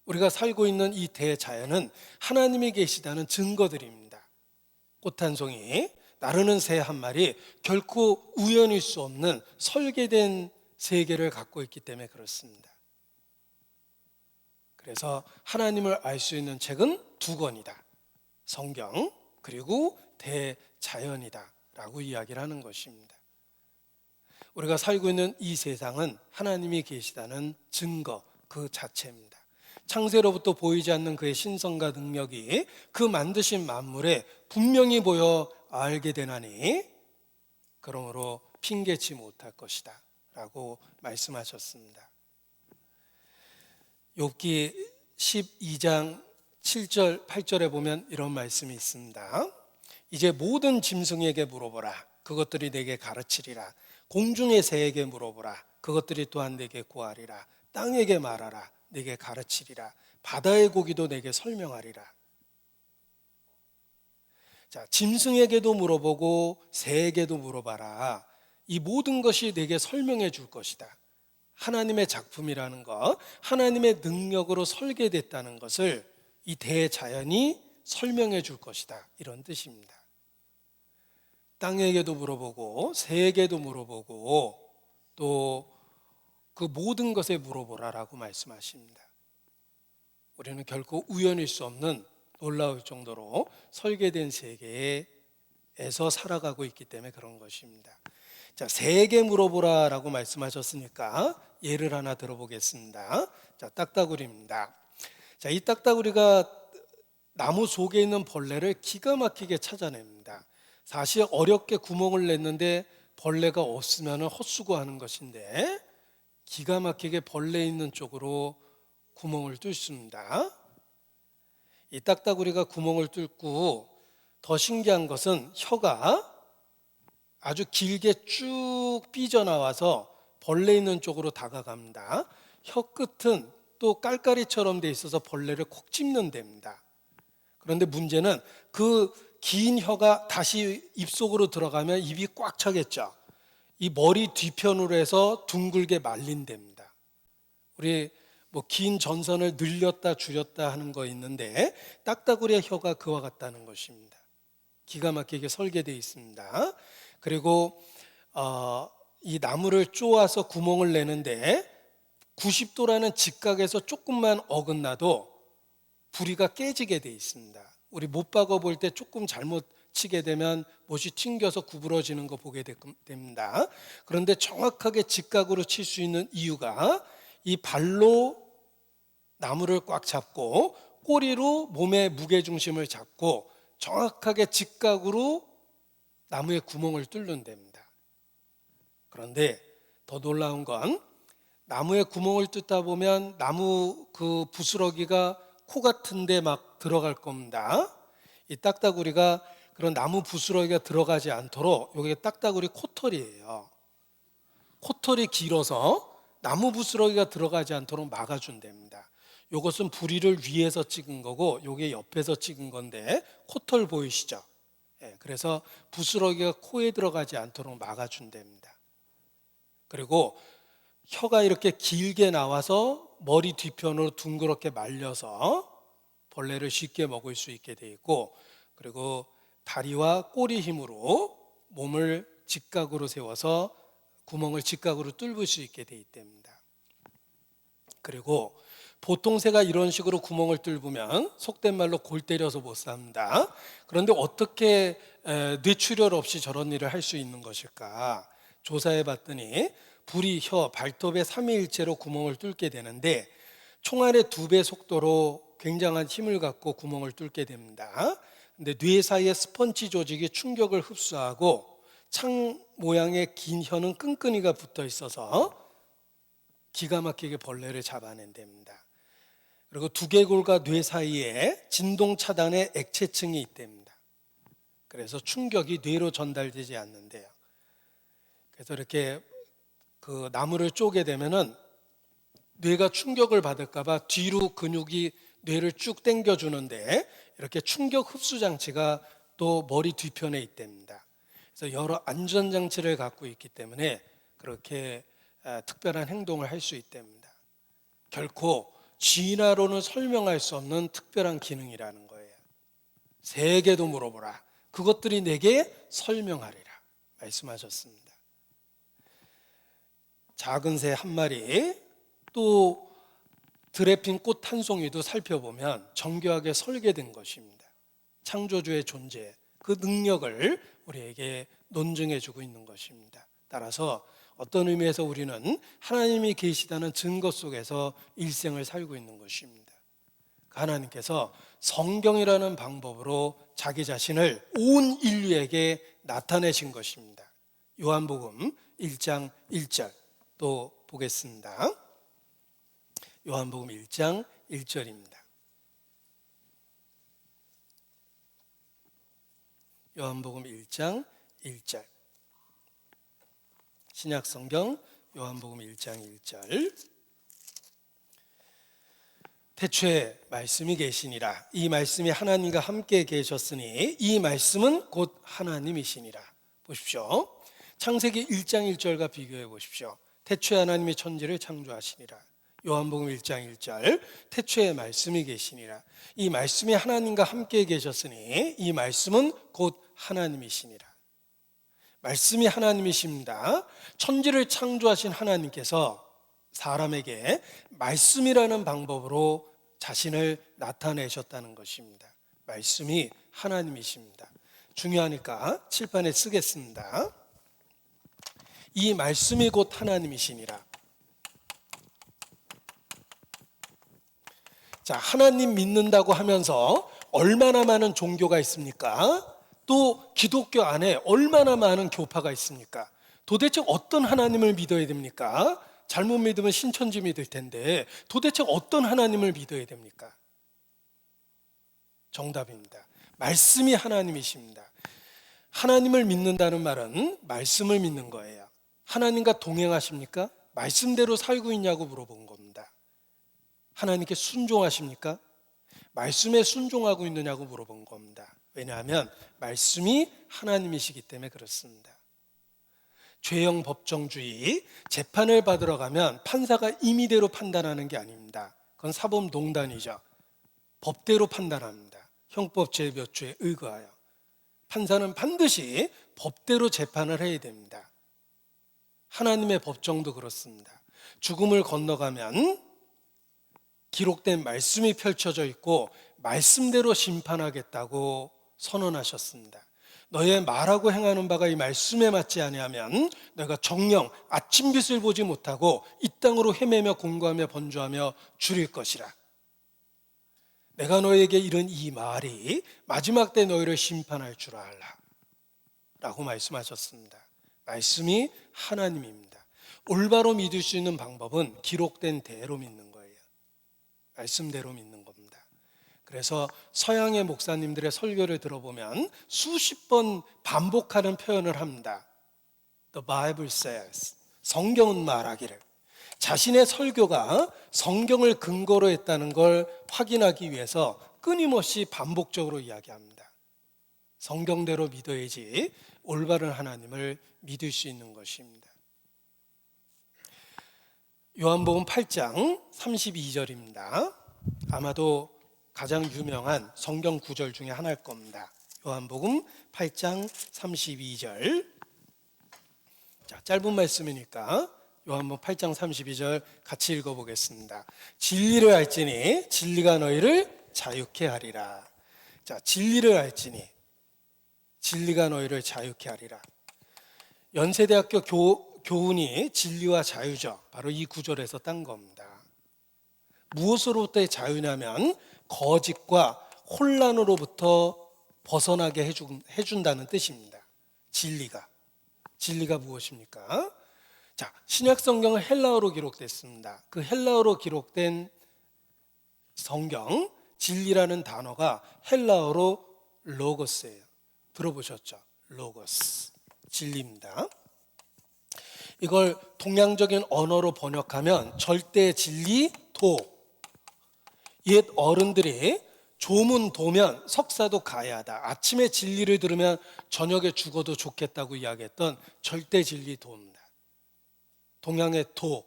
우리가 살고 있는 이 대자연은 하나님이 계시다는 증거들입니다. 꽃 한 송이, 나르는 새 한 마리, 결코 우연일 수 없는 설계된 세계를 갖고 있기 때문에 그렇습니다. 그래서 하나님을 알 수 있는 책은 두 권이다. 성경 그리고 대자연이다 라고 이야기를 하는 것입니다. 우리가 살고 있는 이 세상은 하나님이 계시다는 증거 그 자체입니다. 창세로부터 보이지 않는 그의 신성과 능력이 그 만드신 만물에 분명히 보여 알게 되나니 그러므로 핑계치 못할 것이다 라고 말씀하셨습니다. 욥기 12장 7절 8절에 보면 이런 말씀이 있습니다. 이제 모든 짐승에게 물어보라. 그것들이 내게 가르치리라. 공중의 새에게 물어보라. 그것들이 또한 내게 구하리라. 땅에게 말하라. 내게 가르치리라. 바다의 고기도 내게 설명하리라. 자, 짐승에게도 물어보고 새에게도 물어봐라. 이 모든 것이 내게 설명해 줄 것이다. 하나님의 작품이라는 것, 하나님의 능력으로 설계됐다는 것을 이 대자연이 설명해 줄 것이다. 이런 뜻입니다. 땅에게도 물어보고 새에게도 물어보고 또 그 모든 것에 물어보라라고 말씀하십니다. 우리는 결코 우연일 수 없는 놀라울 정도로 설계된 세계에서 살아가고 있기 때문에 그런 것입니다. 자, 새에게 물어보라라고 말씀하셨으니까 예를 하나 들어보겠습니다. 자, 딱따구리입니다. 자, 이 딱따구리가 나무 속에 있는 벌레를 기가 막히게 찾아냅니다. 사실 어렵게 구멍을 냈는데 벌레가 없으면 헛수고하는 것인데 기가 막히게 벌레 있는 쪽으로 구멍을 뚫습니다. 이 딱따구리가 구멍을 뚫고 더 신기한 것은 혀가 아주 길게 쭉 삐져나와서 벌레 있는 쪽으로 다가갑니다. 혀 끝은 또 깔깔이처럼 돼 있어서 벌레를 콕 찝는 데입니다. 그런데 문제는 그 긴 혀가 다시 입속으로 들어가면 입이 꽉 차겠죠. 이 머리 뒤편으로 해서 둥글게 말린 데입니다. 우리 긴 전선을 늘렸다 줄였다 하는 거 있는데 딱따구리의 혀가 그와 같다는 것입니다. 기가 막히게 설계되어 있습니다. 그리고 이 나무를 쪼아서 구멍을 내는데 90도라는 직각에서 조금만 어긋나도 부리가 깨지게 되어 있습니다. 우리 못 박아 볼 때 조금 잘못 치게 되면 못이 튕겨서 구부러지는 거 보게 됩니다. 그런데 정확하게 직각으로 칠 수 있는 이유가 이 발로 나무를 꽉 잡고 꼬리로 몸의 무게중심을 잡고 정확하게 직각으로 나무의 구멍을 뚫는 데입니다. 그런데 더 놀라운 건 나무에 구멍을 뚫다 보면 나무 그 부스러기가 코 같은데 막 들어갈 겁니다. 이 딱따구리가 그런 나무 부스러기가 들어가지 않도록 여기 딱따구리 코털이에요. 코털이 길어서 나무 부스러기가 들어가지 않도록 막아준답니다. 요것은 부리를 위에서 찍은 거고 요게 옆에서 찍은 건데 코털 보이시죠? 그래서 부스러기가 코에 들어가지 않도록 막아준답니다. 그리고 혀가 이렇게 길게 나와서 머리 뒤편으로 둥그렇게 말려서 벌레를 쉽게 먹을 수 있게 돼 있고, 그리고 다리와 꼬리 힘으로 몸을 직각으로 세워서 구멍을 직각으로 뚫을 수 있게 돼 있답니다. 그리고 보통 새가 이런 식으로 구멍을 뚫으면 속된 말로 골 때려서 못 삽니다. 그런데 어떻게 뇌출혈 없이 저런 일을 할 수 있는 것일까? 조사해 봤더니 부리, 혀, 발톱의 삼위일체로 구멍을 뚫게 되는데 총알의 2배 속도로 굉장한 힘을 갖고 구멍을 뚫게 됩니다. 근데 뇌 사이의 스펀지 조직이 충격을 흡수하고 창 모양의 긴 혀는 끈끈이가 붙어 있어서 기가 막히게 벌레를 잡아낸답니다. 그리고 두개골과 뇌 사이에 진동 차단의 액체층이 있답니다. 그래서 충격이 뇌로 전달되지 않는데요. 그래서 이렇게 그 나무를 쪼게 되면은 뇌가 충격을 받을까봐 뒤로 근육이 뇌를 쭉 당겨주는데 이렇게 충격 흡수 장치가 또 머리 뒤편에 있답니다. 그래서 여러 안전 장치를 갖고 있기 때문에 그렇게 특별한 행동을 할 수 있답니다. 결코 진화로는 설명할 수 없는 특별한 기능이라는 거예요. 세계도 물어보라. 그것들이 내게 설명하리라 말씀하셨습니다. 작은 새 한 마리, 또 드레핀 꽃 한 송이도 살펴보면 정교하게 설계된 것입니다. 창조주의 존재, 그 능력을 우리에게 논증해주고 있는 것입니다. 따라서 어떤 의미에서 우리는 하나님이 계시다는 증거 속에서 일생을 살고 있는 것입니다. 하나님께서 성경이라는 방법으로 자기 자신을 온 인류에게 나타내신 것입니다. 요한복음 1장 1절 또 보겠습니다. 요한복음 1장 1절입니다. 요한복음 1장 1절. 신약성경 요한복음 1장 1절. 태초에 말씀이 계시니라. 이 말씀이 하나님과 함께 계셨으니 이 말씀은 곧 하나님이시니라. 보십시오. 창세기 1장 1절과 비교해 보십시오. 태초에 하나님이 천지를 창조하시니라. 요한복음 1장 1절. 태초에 말씀이 계시니라. 이 말씀이 하나님과 함께 계셨으니 이 말씀은 곧 하나님이시니라. 말씀이 하나님이십니다. 천지를 창조하신 하나님께서 사람에게 말씀이라는 방법으로 자신을 나타내셨다는 것입니다. 말씀이 하나님이십니다. 중요하니까 칠판에 쓰겠습니다. 이 말씀이 곧 하나님이시니라. 자, 하나님 믿는다고 하면서 얼마나 많은 종교가 있습니까? 또 기독교 안에 얼마나 많은 교파가 있습니까? 도대체 어떤 하나님을 믿어야 됩니까? 잘못 믿으면 신천지 믿을 텐데 도대체 어떤 하나님을 믿어야 됩니까? 정답입니다. 말씀이 하나님이십니다. 하나님을 믿는다는 말은 말씀을 믿는 거예요. 하나님과 동행하십니까? 말씀대로 살고 있냐고 물어본 겁니다. 하나님께 순종하십니까? 말씀에 순종하고 있느냐고 물어본 겁니다. 왜냐하면 말씀이 하나님이시기 때문에 그렇습니다. 죄형 법정주의, 재판을 받으러 가면 판사가 임의대로 판단하는 게 아닙니다. 그건 사법농단이죠. 법대로 판단합니다. 형법 제1몇 조에 의거하여. 판사는 반드시 법대로 재판을 해야 됩니다. 하나님의 법정도 그렇습니다. 죽음을 건너가면 기록된 말씀이 펼쳐져 있고 말씀대로 심판하겠다고 선언하셨습니다. 너의 말하고 행하는 바가 이 말씀에 맞지 아니하면 너희가 정령 아침빛을 보지 못하고 이 땅으로 헤매며 공고하며 번주하며 줄일 것이라. 내가 너에게 이른 이 말이 마지막 때 너희를 심판할 줄 알라 라고 말씀하셨습니다. 말씀이 하나님입니다. 올바로 믿을 수 있는 방법은 기록된 대로 믿는 거예요. 말씀대로 믿는 겁니다. 그래서 서양의 목사님들의 설교를 들어보면 수십 번 반복하는 표현을 합니다. The Bible says. 성경은 말하기를. 자신의 설교가 성경을 근거로 했다는 걸 확인하기 위해서 끊임없이 반복적으로 이야기합니다. 성경대로 믿어야지 올바른 하나님을 믿을 수 있는 것입니다. 요한복음 8장 32절입니다. 아마도 가장 유명한 성경 구절 중에 하나일 겁니다. 요한복음 8장 32절. 자, 짧은 말씀이니까 요한복음 8장 32절 같이 읽어보겠습니다. 진리를 알지니 진리가 너희를 자유케 하리라. 자, 진리를 알지니 진리가 너희를 자유케 하리라. 연세대학교 교훈이 진리와 자유죠. 바로 이 구절에서 딴 겁니다. 무엇으로부터의 자유냐면 거짓과 혼란으로부터 벗어나게 해준다는 뜻입니다. 진리가 무엇입니까? 자, 신약 성경은 헬라어로 기록됐습니다. 그 헬라어로 기록된 성경, 진리라는 단어가 헬라어로 로고스예요. 들어보셨죠? 로고스, 진리입니다. 이걸 동양적인 언어로 번역하면 절대 진리, 도. 옛 어른들이 조문 도면 석사도 가야하다. 아침에 진리를 들으면 저녁에 죽어도 좋겠다고 이야기했던 절대 진리 도입니다. 동양의 도,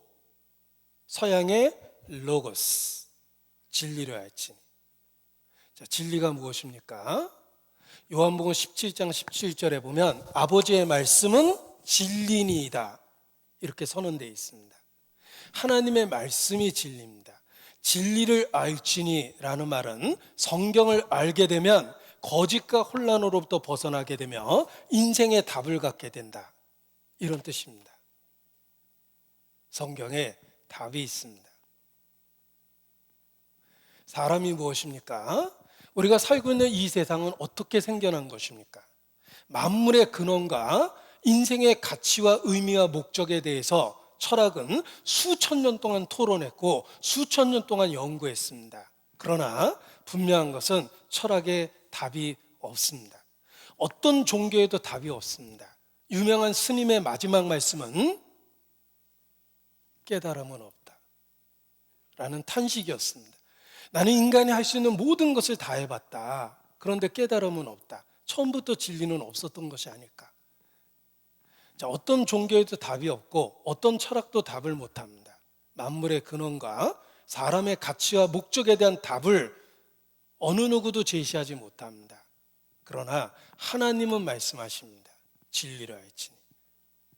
서양의 로고스, 진리를 알지. 자, 진리가 무엇입니까? 요한복음 17장 17절에 보면 아버지의 말씀은 진리니이다. 이렇게 선언되어 있습니다. 하나님의 말씀이 진리입니다. 진리를 알지니 라는 말은 성경을 알게 되면 거짓과 혼란으로부터 벗어나게 되며 인생의 답을 갖게 된다. 이런 뜻입니다. 성경에 답이 있습니다. 사람이 무엇입니까? 우리가 살고 있는 이 세상은 어떻게 생겨난 것입니까? 만물의 근원과 인생의 가치와 의미와 목적에 대해서 철학은 수천 년 동안 토론했고 수천 년 동안 연구했습니다. 그러나 분명한 것은 철학에 답이 없습니다. 어떤 종교에도 답이 없습니다. 유명한 스님의 마지막 말씀은 깨달음은 없다 라는 탄식이었습니다. 나는 인간이 할 수 있는 모든 것을 다 해봤다. 그런데 깨달음은 없다. 처음부터 진리는 없었던 것이 아닐까. 자, 어떤 종교에도 답이 없고 어떤 철학도 답을 못합니다. 만물의 근원과 사람의 가치와 목적에 대한 답을 어느 누구도 제시하지 못합니다. 그러나 하나님은 말씀하십니다. 진리를 알지니.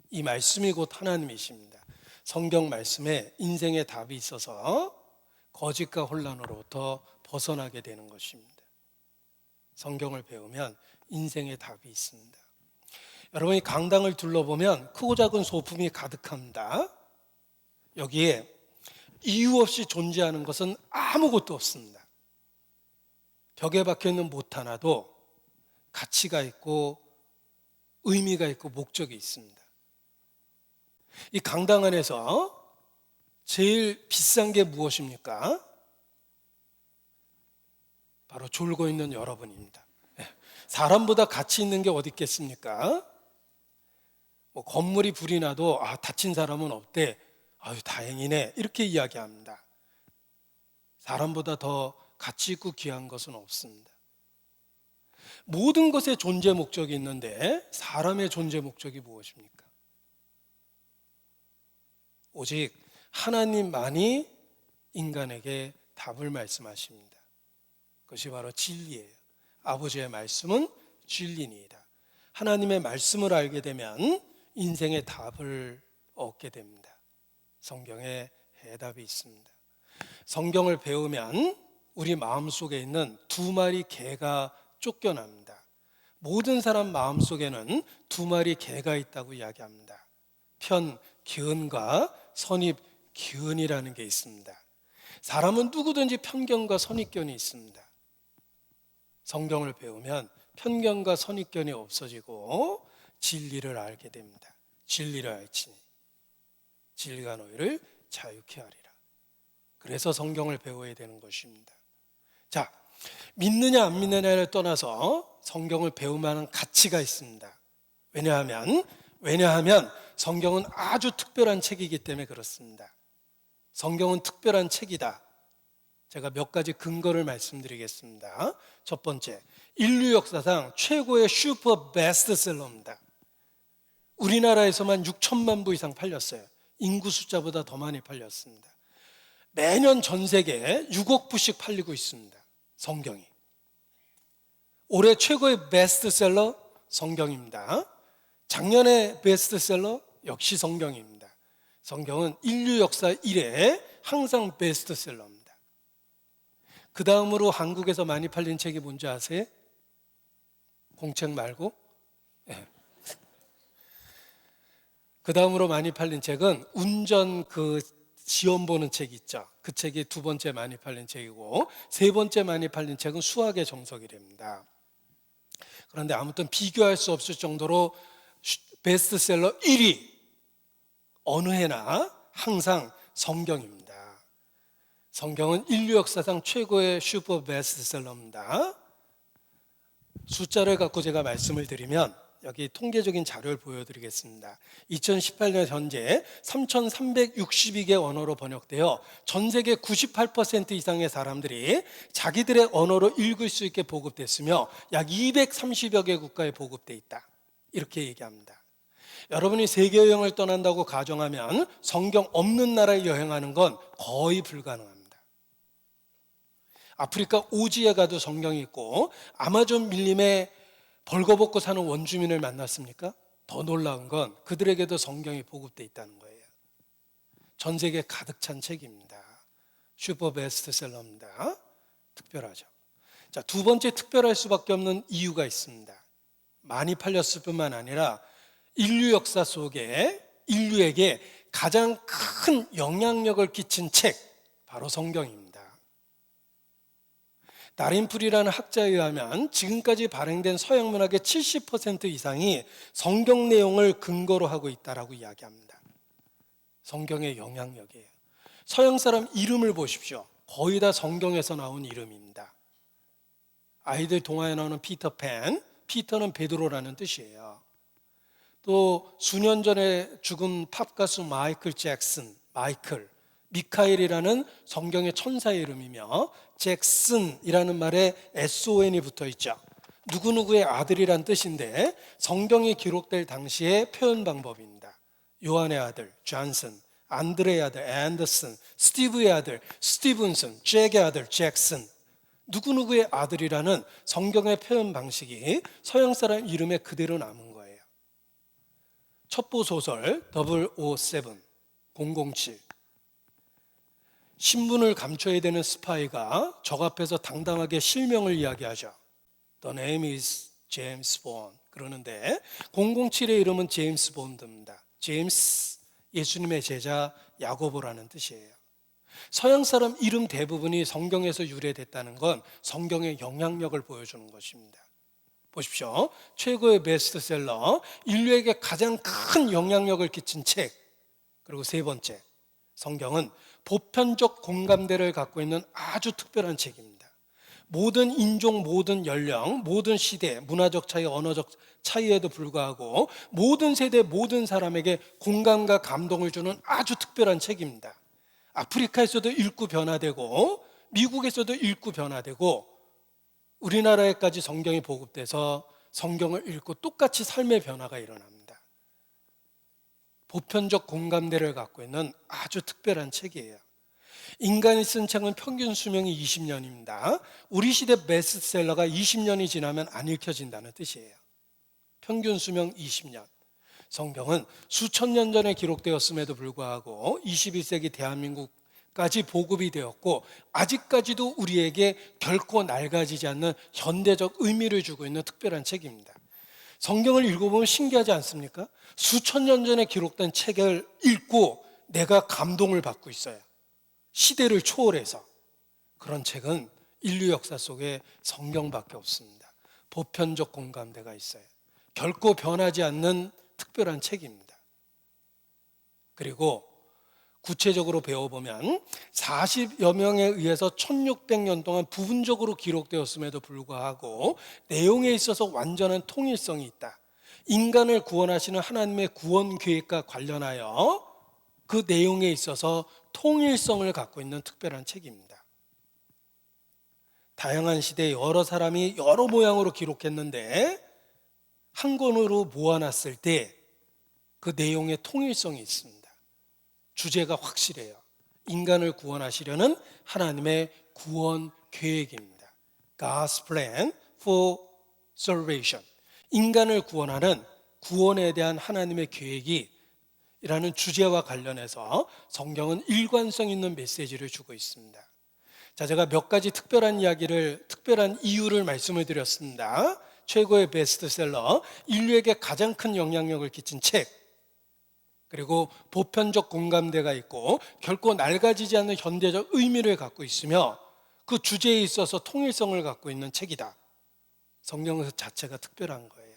이 말씀이 곧 하나님이십니다. 성경 말씀에 인생의 답이 있어서 거짓과 혼란으로부터 벗어나게 되는 것입니다. 성경을 배우면 인생의 답이 있습니다. 여러분이 강당을 둘러보면 크고 작은 소품이 가득합니다. 여기에 이유 없이 존재하는 것은 아무것도 없습니다. 벽에 박혀있는 못 하나도 가치가 있고 의미가 있고 목적이 있습니다. 이 강당 안에서 제일 비싼 게 무엇입니까? 바로 졸고 있는 여러분입니다. 사람보다 가치 있는 게 어디 있겠습니까? 건물이 불이 나도 다친 사람은 없대. 아유, 다행이네. 이렇게 이야기합니다. 사람보다 더 가치 있고 귀한 것은 없습니다. 모든 것의 존재 목적이 있는데 사람의 존재 목적이 무엇입니까? 오직 하나님만이 인간에게 답을 말씀하십니다. 그것이 바로 진리예요. 아버지의 말씀은 진리니이다. 하나님의 말씀을 알게 되면 인생의 답을 얻게 됩니다. 성경에 해답이 있습니다. 성경을 배우면 우리 마음속에 있는 두 마리 개가 쫓겨납니다. 모든 사람 마음속에는 두 마리 개가 있다고 이야기합니다. 편기은과 선입기은이라는 게 있습니다. 사람은 누구든지 편견과 선입견이 있습니다. 성경을 배우면 편견과 선입견이 없어지고 진리를 알게 됩니다. 진리를 알지니 진리가 너희를 자유케 하리라. 그래서 성경을 배워야 되는 것입니다. 자, 믿느냐 안 믿느냐를 떠나서 성경을 배울 만한 가치가 있습니다. 왜냐하면 성경은 아주 특별한 책이기 때문에 그렇습니다. 성경은 특별한 책이다. 제가 몇 가지 근거를 말씀드리겠습니다. 첫 번째, 인류 역사상 최고의 슈퍼 베스트셀러입니다. 우리나라에서만 6천만 부 이상 팔렸어요. 인구 숫자보다 더 많이 팔렸습니다. 매년 전 세계에 6억 부씩 팔리고 있습니다. 성경이. 올해 최고의 베스트셀러 성경입니다. 작년에 베스트셀러 역시 성경입니다. 성경은 인류 역사 이래 항상 베스트셀러입니다. 그 다음으로 한국에서 많이 팔린 책이 뭔지 아세요? 공책 말고? 네. 그 다음으로 많이 팔린 책은 운전 시험 보는 책 있죠. 그 책이 두 번째 많이 팔린 책이고, 세 번째 많이 팔린 책은 수학의 정석이랍니다. 그런데 아무튼 비교할 수 없을 정도로 베스트셀러 1위, 어느 해나 항상 성경입니다. 성경은 인류 역사상 최고의 슈퍼 베스트셀러입니다. 숫자를 갖고 제가 말씀을 드리면 여기 통계적인 자료를 보여드리겠습니다. 2018년 현재 3,362개 언어로 번역되어 전 세계 98% 이상의 사람들이 자기들의 언어로 읽을 수 있게 보급됐으며 약 230여 개 국가에 보급돼 있다. 이렇게 얘기합니다. 여러분이 세계 여행을 떠난다고 가정하면 성경 없는 나라에 여행하는 건 거의 불가능합니다. 아프리카 오지에 가도 성경이 있고 아마존 밀림에 벌거벗고 사는 원주민을 만났습니까? 더 놀라운 건 그들에게도 성경이 보급되어 있다는 거예요. 전 세계 가득 찬 책입니다. 슈퍼 베스트셀러입니다. 특별하죠. 자, 두 번째 특별할 수밖에 없는 이유가 있습니다. 많이 팔렸을 뿐만 아니라 인류 역사 속에 인류에게 가장 큰 영향력을 끼친 책, 바로 성경입니다. 나린풀이라는 학자에 의하면 지금까지 발행된 서양 문학의 70% 이상이 성경 내용을 근거로 하고 있다고 이야기합니다. 성경의 영향력이에요. 서양 사람 이름을 보십시오. 거의 다 성경에서 나온 이름입니다. 아이들 동화에 나오는 피터팬, 피터는 베드로라는 뜻이에요. 또 수년 전에 죽은 팝 가수 마이클 잭슨, 미카엘이라는 성경의 천사의 이름이며 잭슨이라는 말에 SON이 붙어 있죠. 누구누구의 아들이란 뜻인데 성경이 기록될 당시의 표현 방법입니다. 요한의 아들 존슨, 안드레의 아들 앤더슨, 스티브의 아들 스티븐슨, 잭의 아들 잭슨, 누구누구의 아들이라는 성경의 표현 방식이 서양 사람 이름에 그대로 남은 거예요. 첩보소설 007, 007. 신분을 감춰야 되는 스파이가 적 앞에서 당당하게 실명을 이야기하죠. The name is James Bond. 그러는데 007의 이름은 제임스 본드입니다. 제임스, 예수님의 제자 야고보라는 뜻이에요. 서양 사람 이름 대부분이 성경에서 유래됐다는 건 성경의 영향력을 보여주는 것입니다. 보십시오. 최고의 베스트셀러, 인류에게 가장 큰 영향력을 끼친 책. 그리고 세 번째, 성경은 보편적 공감대를 갖고 있는 아주 특별한 책입니다. 모든 인종, 모든 연령, 모든 시대, 문화적 차이, 언어적 차이에도 불구하고 모든 세대, 모든 사람에게 공감과 감동을 주는 아주 특별한 책입니다. 아프리카에서도 읽고 변화되고 미국에서도 읽고 변화되고 우리나라에까지 성경이 보급돼서 성경을 읽고 똑같이 삶의 변화가 일어납니다. 보편적 공감대를 갖고 있는 아주 특별한 책이에요. 인간이 쓴 책은 평균 수명이 20년입니다. 우리 시대 베스트셀러가 20년이 지나면 안 읽혀진다는 뜻이에요. 평균 수명 20년. 성경은 수천 년 전에 기록되었음에도 불구하고 21세기 대한민국까지 보급이 되었고 아직까지도 우리에게 결코 낡아지지 않는 현대적 의미를 주고 있는 특별한 책입니다. 성경을 읽어보면 신기하지 않습니까? 수천 년 전에 기록된 책을 읽고 내가 감동을 받고 있어요. 시대를 초월해서. 그런 책은 인류 역사 속에 성경밖에 없습니다. 보편적 공감대가 있어요. 결코 변하지 않는 특별한 책입니다. 그리고 구체적으로 배워보면 40여 명에 의해서 1600년 동안 부분적으로 기록되었음에도 불구하고 내용에 있어서 완전한 통일성이 있다. 인간을 구원하시는 하나님의 구원 계획과 관련하여 그 내용에 있어서 통일성을 갖고 있는 특별한 책입니다. 다양한 시대에 여러 사람이 여러 모양으로 기록했는데 한 권으로 모아놨을 때 그 내용에 통일성이 있습니다. 주제가 확실해요. 인간을 구원하시려는 하나님의 구원 계획입니다. God's plan for salvation. 인간을 구원하는 구원에 대한 하나님의 계획이 라는 주제와 관련해서 성경은 일관성 있는 메시지를 주고 있습니다. 자, 제가 몇 가지 특별한 이유를 말씀을 드렸습니다. 최고의 베스트셀러, 인류에게 가장 큰 영향력을 끼친 책, 그리고 보편적 공감대가 있고 결코 낡아지지 않는 현대적 의미를 갖고 있으며 그 주제에 있어서 통일성을 갖고 있는 책이다. 성경 자체가 특별한 거예요.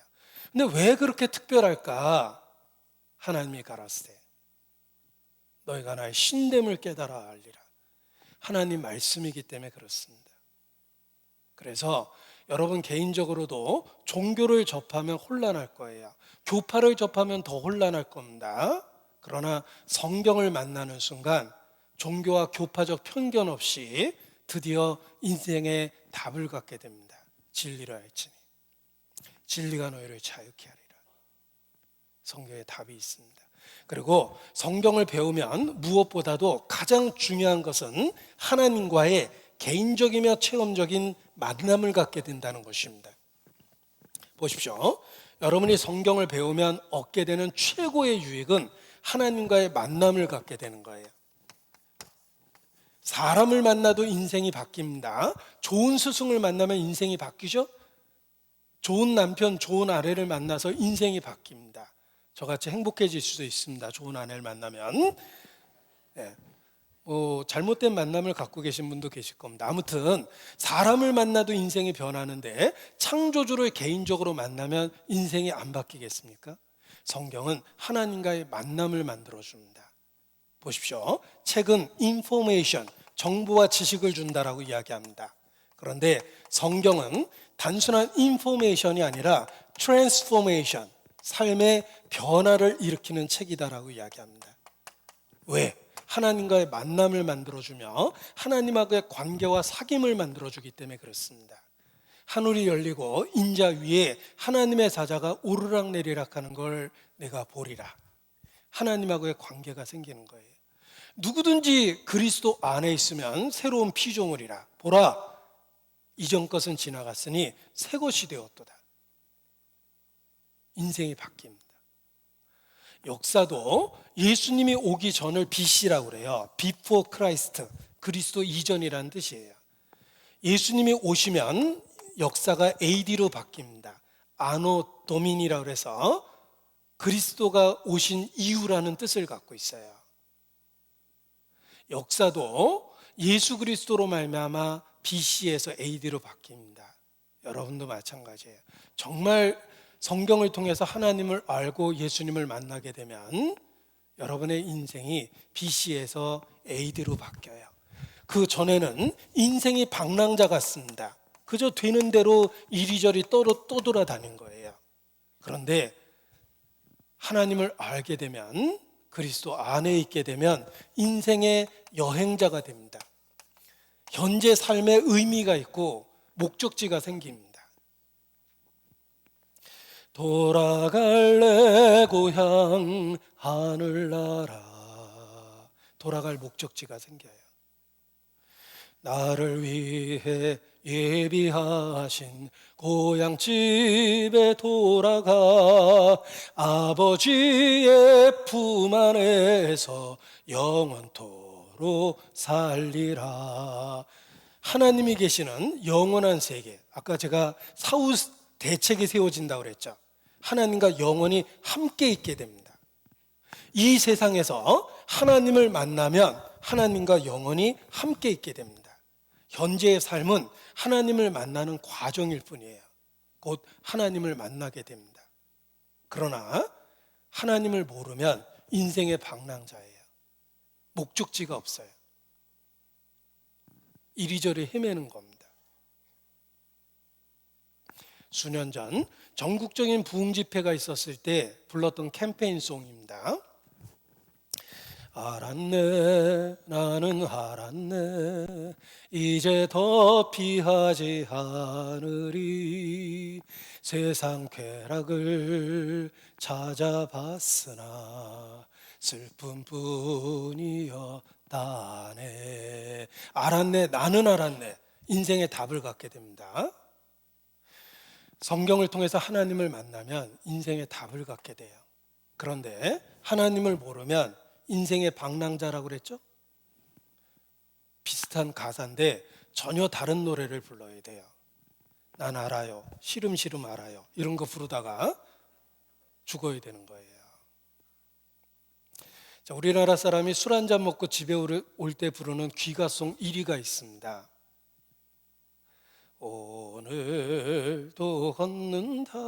근데 왜 그렇게 특별할까? 하나님이 가라사대 너희가 나의 신됨을 깨달아 알리라. 하나님 말씀이기 때문에 그렇습니다. 그래서 여러분 개인적으로도 종교를 접하면 혼란할 거예요. 교파를 접하면 더 혼란할 겁니다. 그러나 성경을 만나는 순간 종교와 교파적 편견 없이 드디어 인생의 답을 갖게 됩니다. 진리를 알지니 진리가 너희를 자유케 하리라. 성경에 답이 있습니다. 그리고 성경을 배우면 무엇보다도 가장 중요한 것은 하나님과의 개인적이며 체험적인 만남을 갖게 된다는 것입니다. 보십시오. 여러분이 성경을 배우면 얻게 되는 최고의 유익은 하나님과의 만남을 갖게 되는 거예요. 사람을 만나도 인생이 바뀝니다. 좋은 스승을 만나면 인생이 바뀌죠? 좋은 남편, 좋은 아내를 만나서 인생이 바뀝니다. 저같이 행복해질 수도 있습니다. 좋은 아내를 만나면. 잘못된 만남을 갖고 계신 분도 계실 겁니다. 아무튼 사람을 만나도 인생이 변하는데 창조주를 개인적으로 만나면 인생이 안 바뀌겠습니까? 성경은 하나님과의 만남을 만들어줍니다. 보십시오. 책은 인포메이션, 정보와 지식을 준다라고 이야기합니다. 그런데 성경은 단순한 인포메이션이 아니라 트랜스포메이션, 삶의 변화를 일으키는 책이다라고 이야기합니다. 왜? 하나님과의 만남을 만들어주며 하나님과의 관계와 사귐을 만들어주기 때문에 그렇습니다. 하늘이 열리고 인자 위에 하나님의 사자가 오르락내리락 하는 걸 내가 보리라. 하나님하고의 관계가 생기는 거예요. 누구든지 그리스도 안에 있으면 새로운 피조물이라. 보라, 이전 것은 지나갔으니 새 것이 되었도다. 인생이 바뀝니다. 역사도 예수님이 오기 전을 BC라고 그래요. Before Christ, 그리스도 이전이라는 뜻이에요. 예수님이 오시면 역사가 AD로 바뀝니다. 아노 도미니라고 해서 그리스도가 오신 이후라는 뜻을 갖고 있어요. 역사도 예수 그리스도로 말미암아 BC에서 AD로 바뀝니다. 여러분도 마찬가지예요. 정말 성경을 통해서 하나님을 알고 예수님을 만나게 되면 여러분의 인생이 BC에서 AD로 바뀌어요. 그 전에는 인생이 방랑자 같습니다. 그저 되는 대로 이리저리 떠돌아다닌 거예요. 그런데 하나님을 알게 되면, 그리스도 안에 있게 되면 인생의 여행자가 됩니다. 현재 삶의 의미가 있고 목적지가 생깁니다. 돌아갈래 고향 하늘나라. 돌아갈 목적지가 생겨요. 나를 위해 예비하신 고향집에 돌아가 아버지의 품 안에서 영원토록 살리라. 하나님이 계시는 영원한 세계. 아까 제가 사후 대책이 세워진다고 그랬죠. 하나님과 영원히 함께 있게 됩니다. 이 세상에서 하나님을 만나면 하나님과 영원히 함께 있게 됩니다. 현재의 삶은 하나님을 만나는 과정일 뿐이에요. 곧 하나님을 만나게 됩니다. 그러나 하나님을 모르면 인생의 방랑자예요. 목적지가 없어요. 이리저리 헤매는 겁니다. 수년 전 전국적인 부흥 집회가 있었을 때 불렀던 캠페인송입니다. 알았네 나는 알았네 이제 더 피하지 않으리 세상 쾌락을 찾아봤으나 슬픔뿐이었다네. 알았네 나는 알았네 인생의 답을 갖게 됩니다. 성경을 통해서 하나님을 만나면 인생의 답을 갖게 돼요. 그런데 하나님을 모르면 인생의 방랑자라고 그랬죠? 비슷한 가사인데 전혀 다른 노래를 불러야 돼요. 난 알아요. 시름시름 알아요. 이런 거 부르다가 죽어야 되는 거예요. 자, 우리나라 사람이 술 한잔 먹고 집에 올 때 부르는 귀가송 1위가 있습니다. 오늘도 걷는다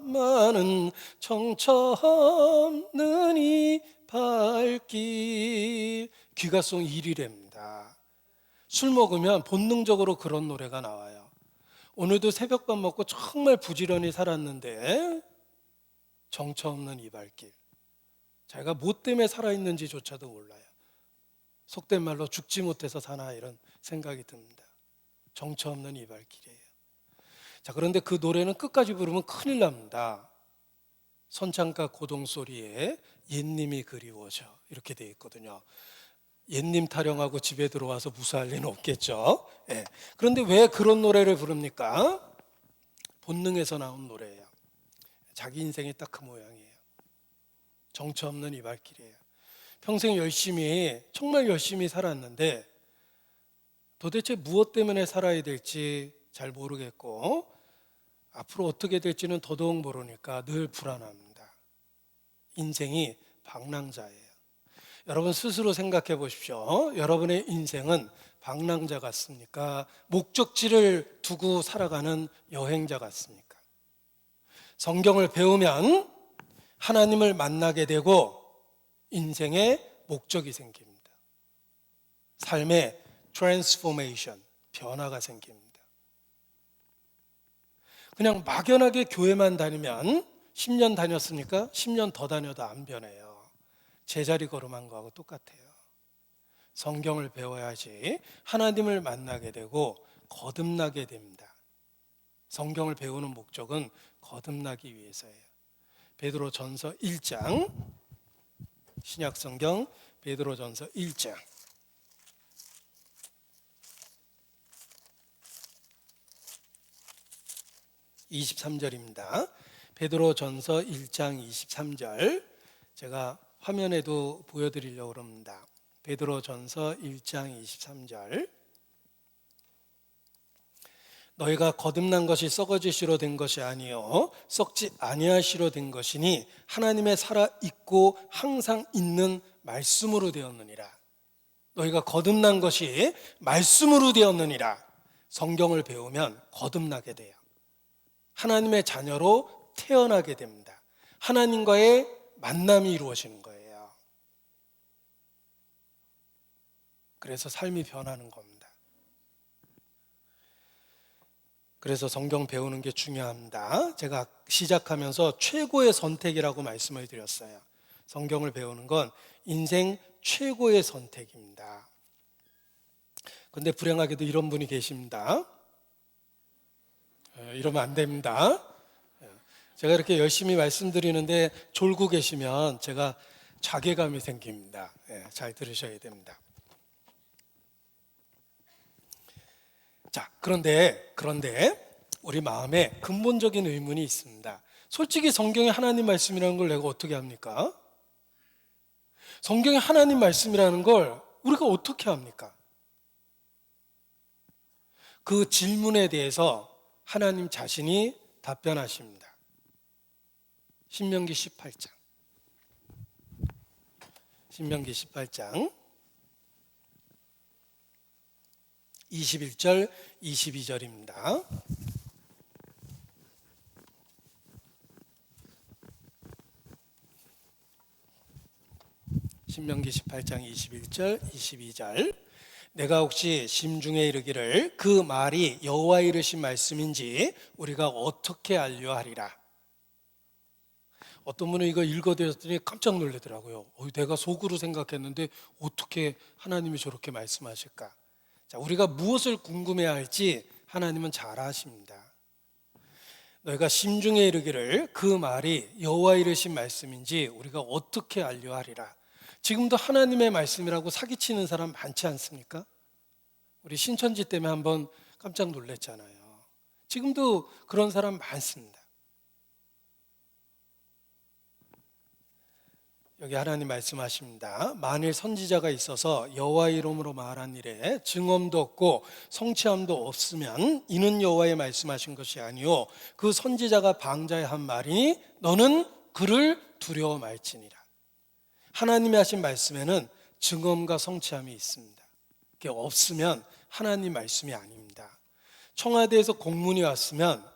많은 정처 없는 이 발길. 귀가송 1위랍니다. 술 먹으면 본능적으로 그런 노래가 나와요. 오늘도 새벽밥 먹고 정말 부지런히 살았는데 정처 없는 이 발길. 자기가 뭐 때문에 살아있는지조차도 몰라요. 속된 말로 죽지 못해서 사나 이런 생각이 듭니다. 정처 없는 이 발길이에요. 자, 그런데 그 노래는 끝까지 부르면 큰일 납니다. 선창가 고동소리에 옛님이 그리워져 이렇게 돼 있거든요. 옛님 타령하고 집에 들어와서 무사할 리는 없겠죠. 예. 그런데 왜 그런 노래를 부릅니까? 본능에서 나온 노래예요. 자기 인생이 딱 그 모양이에요. 정처 없는 이 발길이에요. 평생 열심히 정말 열심히 살았는데 도대체 무엇 때문에 살아야 될지 잘 모르겠고 앞으로 어떻게 될지는 더더욱 모르니까 늘 불안합니다. 인생이 방랑자예요. 여러분 스스로 생각해 보십시오. 여러분의 인생은 방랑자 같습니까? 목적지를 두고 살아가는 여행자 같습니까? 성경을 배우면 하나님을 만나게 되고 인생의 목적이 생깁니다. 삶의 트랜스포메이션, 변화가 생깁니다. 그냥 막연하게 교회만 다니면 10년 다녔으니까 10년 더 다녀도 안 변해요. 제자리 걸음한 거하고 똑같아요. 성경을 배워야지 하나님을 만나게 되고 거듭나게 됩니다. 성경을 배우는 목적은 거듭나기 위해서예요. 베드로전서 1장, 신약성경 베드로전서 1장 23절입니다. 베드로전서 1장 23절 제가 화면에도 보여드리려고 합니다. 베드로전서 1장 23절 너희가 거듭난 것이 썩어지시로 된 것이 아니요 썩지 아니하시로 된 것이니 하나님의 살아있고 항상 있는 말씀으로 되었느니라. 너희가 거듭난 것이 말씀으로 되었느니라. 성경을 배우면 거듭나게 돼요. 하나님의 자녀로 태어나게 됩니다. 하나님과의 만남이 이루어지는 거예요. 그래서 삶이 변하는 겁니다. 그래서 성경 배우는 게 중요합니다. 제가 시작하면서 최고의 선택이라고 말씀을 드렸어요. 성경을 배우는 건 인생 최고의 선택입니다. 그런데 불행하게도 이런 분이 계십니다. 이러면 안 됩니다. 제가 이렇게 열심히 말씀드리는데 졸고 계시면 제가 자괴감이 생깁니다. 잘 들으셔야 됩니다. 자, 그런데 우리 마음에 근본적인 의문이 있습니다. 솔직히 성경의 하나님 말씀이라는 걸 내가 어떻게 합니까? 성경의 하나님 말씀이라는 걸 우리가 어떻게 합니까? 그 질문에 대해서 하나님 자신이 답변하십니다. 신명기 18장 21절 22절입니다. 신명기 18장 21절 22절 내가 혹시 심중에 이르기를 그 말이 여호와의 이르신 말씀인지 우리가 어떻게 알려 하리라. 어떤 분은 이거 읽어드렸더니 깜짝 놀라더라고요. 내가 속으로 생각했는데 어떻게 하나님이 저렇게 말씀하실까? 자, 우리가 무엇을 궁금해야 할지 하나님은 잘 아십니다. 너희가 심중에 이르기를 그 말이 여호와 이르신 말씀인지 우리가 어떻게 알려 하리라. 지금도 하나님의 말씀이라고 사기치는 사람 많지 않습니까? 우리 신천지 때문에 한번 깜짝 놀랐잖아요. 지금도 그런 사람 많습니다. 여기 하나님 말씀하십니다. 만일 선지자가 있어서 여호와 이름으로 말한 일에 증언도 없고 성취함도 없으면 이는 여호와의 말씀하신 것이 아니요 그 선지자가 방자에 한 말이니 너는 그를 두려워 말지니라. 하나님이 하신 말씀에는 증언과 성취함이 있습니다. 그게 없으면 하나님 말씀이 아닙니다. 청와대에서 공문이 왔으면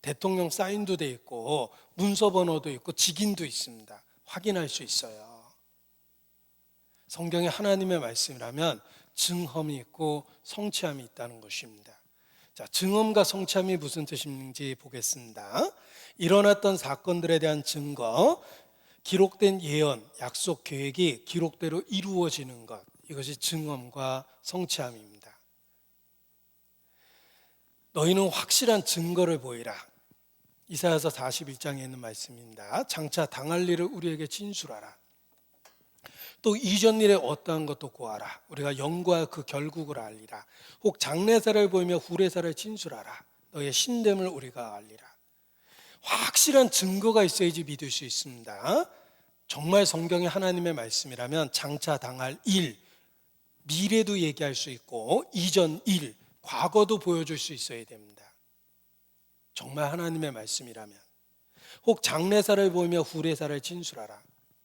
대통령 사인도 돼 있고 문서 번호도 있고 직인도 있습니다. 확인할 수 있어요. 성경에 하나님의 말씀이라면 증언이 있고 성취함이 있다는 것입니다. 자, 증언과 성취함이 무슨 뜻인지 보겠습니다. 일어났던 사건들에 대한 증거, 기록된 예언, 약속 계획이 기록대로 이루어지는 것, 이것이 증언과 성취함입니다. 너희는 확실한 증거를 보이라. 이사야서 41장에 있는 말씀입니다. 장차 당할 일을 우리에게 진술하라. 또 이전 일에 어떠한 것도 고하라. 우리가 영과 그 결국을 알리라. 혹 장래사를 보이며 후래사를 진술하라. 너의 신됨을 우리가 알리라. 확실한 증거가 있어야지 믿을 수 있습니다. 정말 성경이 하나님의 말씀이라면 장차 당할 일, 미래도 얘기할 수 있고 이전 일, 과거도 보여줄 수 있어야 됩니다. 정말 하나님의 말씀이라면. 혹 장래사를 보이며 후래사를 진술하라.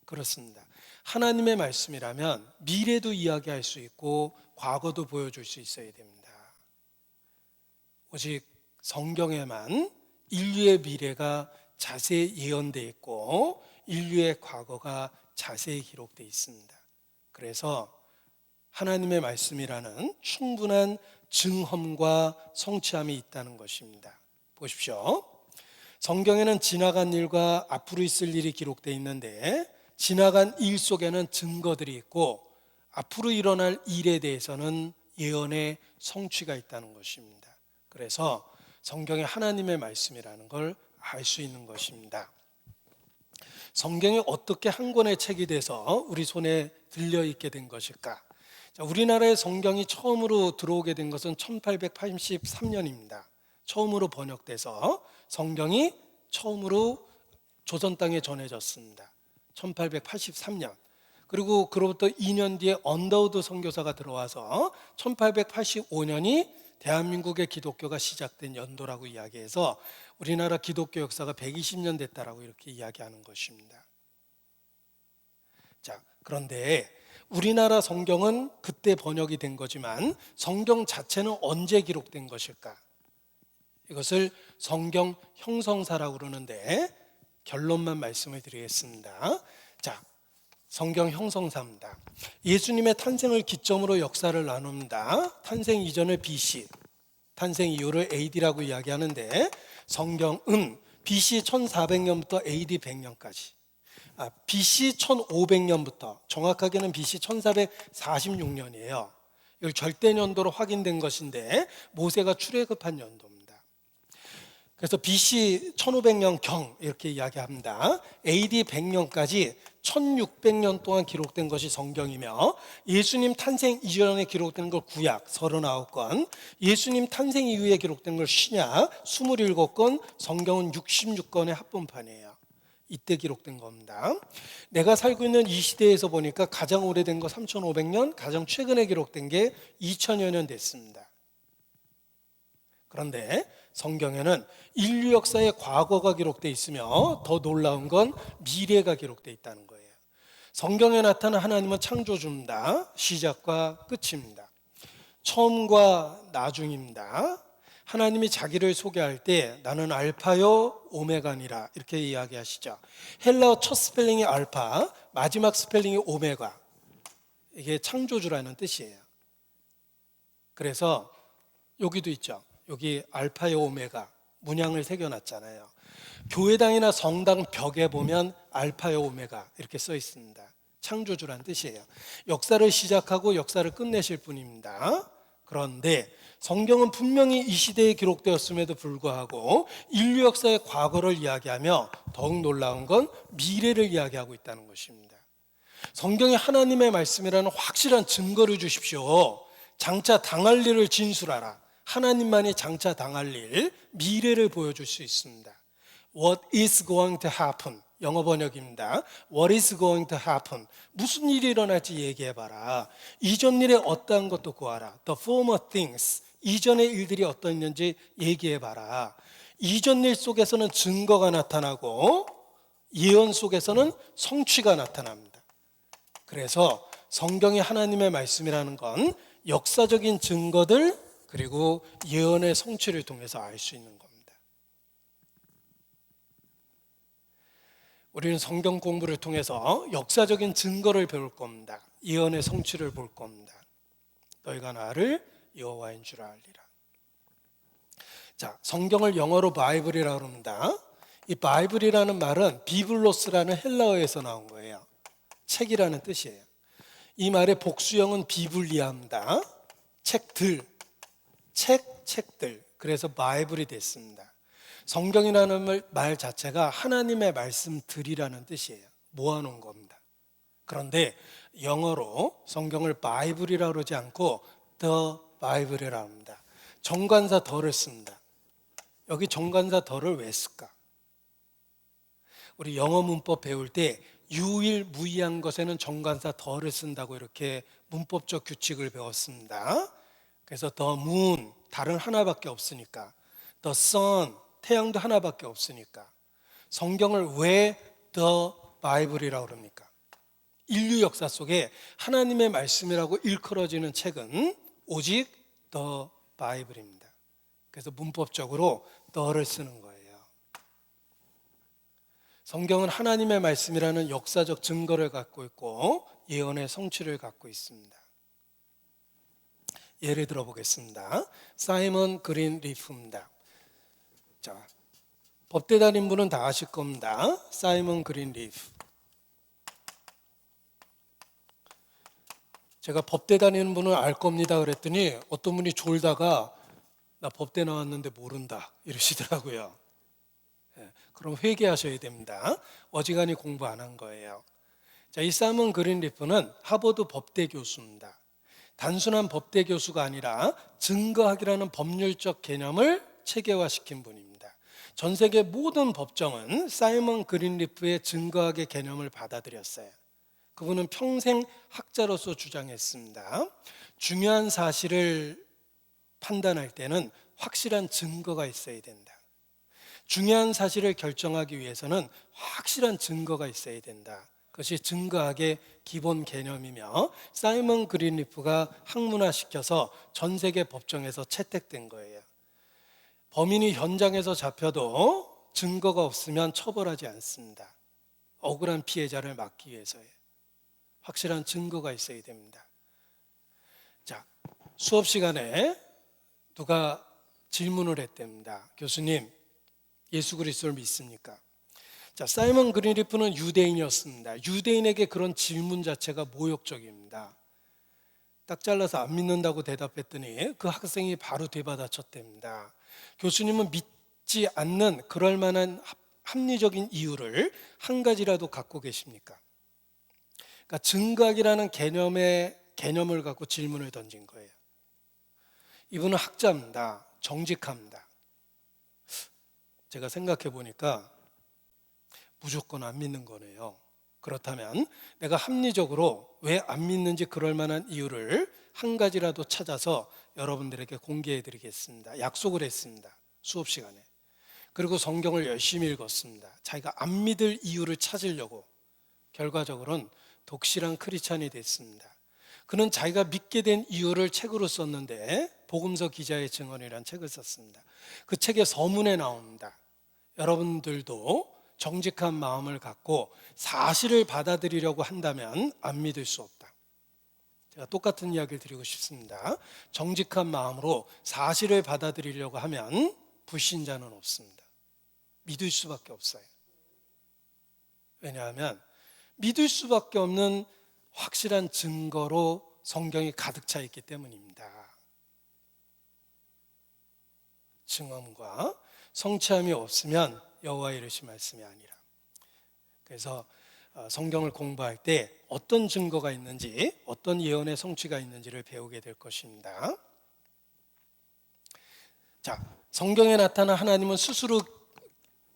그렇습니다. 하나님의 말씀이라면 미래도 이야기할 수 있고 과거도 보여줄 수 있어야 됩니다. 오직 성경에만 인류의 미래가 자세히 예언되어 있고 인류의 과거가 자세히 기록되어 있습니다. 그래서 하나님의 말씀이라는 충분한 증언과 성취함이 있다는 것입니다. 보십시오. 성경에는 지나간 일과 앞으로 있을 일이 기록되어 있는데 지나간 일 속에는 증거들이 있고 앞으로 일어날 일에 대해서는 예언의 성취가 있다는 것입니다. 그래서 성경이 하나님의 말씀이라는 걸 알 수 있는 것입니다. 성경이 어떻게 한 권의 책이 돼서 우리 손에 들려있게 된 것일까? 자, 우리나라에 성경이 처음으로 들어오게 된 것은 1883년입니다. 처음으로 번역돼서 성경이 처음으로 조선 땅에 전해졌습니다. 1883년. 그리고 그로부터 2년 뒤에 언더우드 선교사가 들어와서 1885년이 대한민국의 기독교가 시작된 연도라고 이야기해서 우리나라 기독교 역사가 120년 됐다라고 이렇게 이야기하는 것입니다. 자, 그런데 우리나라 성경은 그때 번역이 된 거지만 성경 자체는 언제 기록된 것일까? 이것을 성경 형성사라고 그러는데 결론만 말씀을 드리겠습니다. 자, 성경 형성사입니다. 예수님의 탄생을 기점으로 역사를 나눕니다. 탄생 이전을 BC, 탄생 이후를 AD라고 이야기하는데 성경은 BC 1400년부터 AD 100년까지 BC 1500년부터 정확하게는 BC 1446년이에요. 이걸 절대년도로 확인된 것인데 모세가 출애굽한 연도입니다. 그래서 BC 1500년경 이렇게 이야기합니다. AD 100년까지 1600년 동안 기록된 것이 성경이며 예수님 탄생 이전에 기록된 걸 구약 39권, 예수님 탄생 이후에 기록된 걸 신약 27권, 성경은 66권의 합본판이에요. 이때 기록된 겁니다. 내가 살고 있는 이 시대에서 보니까 가장 오래된 거 3500년, 가장 최근에 기록된 게 2000여 년 됐습니다. 그런데 성경에는 인류 역사의 과거가 기록되어 있으며 더 놀라운 건 미래가 기록되어 있다는 거예요. 성경에 나타난 하나님은 창조주입니다. 시작과 끝입니다. 처음과 나중입니다. 하나님이 자기를 소개할 때 나는 알파요 오메가니라 이렇게 이야기하시죠. 헬라어 첫 스펠링이 알파, 마지막 스펠링이 오메가. 이게 창조주라는 뜻이에요. 그래서 여기도 있죠. 여기 알파요 오메가 문양을 새겨놨잖아요. 교회당이나 성당 벽에 보면 알파요 오메가 이렇게 써 있습니다. 창조주란 뜻이에요. 역사를 시작하고 역사를 끝내실 분입니다. 그런데 성경은 분명히 이 시대에 기록되었음에도 불구하고 인류 역사의 과거를 이야기하며 더욱 놀라운 건 미래를 이야기하고 있다는 것입니다. 성경이 하나님의 말씀이라는 확실한 증거를 주십시오. 장차 당할 일을 진술하라. 하나님만이 장차 당할 일, 미래를 보여줄 수 있습니다. What is going to happen? 영어 번역입니다. What is going to happen? 무슨 일이 일어날지 얘기해봐라. 이전 일에 어떠한 것도 구하라. The former things. 이전의 일들이 어떠했는지 얘기해봐라. 이전 일 속에서는 증거가 나타나고 예언 속에서는 성취가 나타납니다. 그래서 성경이 하나님의 말씀이라는 건 역사적인 증거들 그리고 예언의 성취를 통해서 알 수 있는 겁니다. 우리는 성경 공부를 통해서 역사적인 증거를 배울 겁니다. 예언의 성취를 볼 겁니다. 너희가 나를 여호와인 줄 알리라. 자, 성경을 영어로 바이블이라고 합니다. 이 바이블이라는 말은 비블로스라는 헬라어에서 나온 거예요. 책이라는 뜻이에요. 이 말의 복수형은 비블리아입니다. 책들, 책들. 그래서 바이블이 됐습니다. 성경이라는 말 자체가 하나님의 말씀들이라는 뜻이에요. 모아놓은 겁니다. 그런데 영어로 성경을 바이블이라고 그러지 않고 The Bible이라고 합니다. 정관사 더를 씁니다. 여기 정관사 더를 왜 쓸까? 우리 영어 문법 배울 때 유일무이한 것에는 정관사 더를 쓴다고 이렇게 문법적 규칙을 배웠습니다. 그래서 the moon, 달은 하나밖에 없으니까, the sun, 태양도 하나밖에 없으니까 성경을 왜 the Bible이라고 그럽니까? 인류 역사 속에 하나님의 말씀이라고 일컬어지는 책은 오직 the Bible입니다. 그래서 문법적으로 the를 쓰는 거예요. 성경은 하나님의 말씀이라는 역사적 증거를 갖고 있고 예언의 성취를 갖고 있습니다. 예를 들어 보겠습니다. 사이먼 그린리프입니다. 자, 법대 다닌 분은 다 아실 겁니다. 사이먼 그린리프. 제가 법대 다니는 분은 알 겁니다 그랬더니 어떤 분이 졸다가 나 법대 나왔는데 모른다 이러시더라고요. 그럼 회개하셔야 됩니다. 어지간히 공부 안 한 거예요. 자, 이 사이먼 그린리프는 하버드 법대 교수입니다. 단순한 법대 교수가 아니라 증거학이라는 법률적 개념을 체계화시킨 분입니다. 전 세계 모든 법정은 사이먼 그린리프의 증거학의 개념을 받아들였어요. 그분은 평생 학자로서 주장했습니다. 중요한 사실을 판단할 때는 확실한 증거가 있어야 된다. 중요한 사실을 결정하기 위해서는 확실한 증거가 있어야 된다. 그것이 증거학의 기본 개념이며 사이먼 그린리프가 학문화시켜서 전 세계 법정에서 채택된 거예요. 범인이 현장에서 잡혀도 증거가 없으면 처벌하지 않습니다. 억울한 피해자를 막기 위해서예요. 확실한 증거가 있어야 됩니다. 자, 수업 시간에 누가 질문을 했답니다. 교수님, 예수 그리스도를 믿습니까? 자, 사이먼 그린리프는 유대인이었습니다. 유대인에게 그런 질문 자체가 모욕적입니다. 딱 잘라서 안 믿는다고 대답했더니 그 학생이 바로 되받아쳤답니다. 교수님은 믿지 않는 그럴 만한 합리적인 이유를 한 가지라도 갖고 계십니까? 그러니까 증거학이라는 개념을 갖고 질문을 던진 거예요. 이분은 학자입니다. 정직합니다. 제가 생각해 보니까 무조건 안 믿는 거네요. 그렇다면 내가 합리적으로 왜 안 믿는지 그럴 만한 이유를 한 가지라도 찾아서 여러분들에게 공개해 드리겠습니다. 약속을 했습니다. 수업 시간에. 그리고 성경을 열심히 읽었습니다. 자기가 안 믿을 이유를 찾으려고. 결과적으로는 독실한 크리스찬이 됐습니다. 그는 자기가 믿게 된 이유를 책으로 썼는데 복음서 기자의 증언이라는 책을 썼습니다. 그 책의 서문에 나옵니다. 여러분들도 정직한 마음을 갖고 사실을 받아들이려고 한다면 안 믿을 수 없다. 제가 똑같은 이야기를 드리고 싶습니다. 정직한 마음으로 사실을 받아들이려고 하면 불신자는 없습니다. 믿을 수밖에 없어요. 왜냐하면 믿을 수밖에 없는 확실한 증거로 성경이 가득 차 있기 때문입니다. 증언과 성취함이 없으면 여호와의 이르신 말씀이 아니라. 그래서 성경을 공부할 때 어떤 증거가 있는지, 어떤 예언의 성취가 있는지를 배우게 될 것입니다. 자, 성경에 나타난 하나님은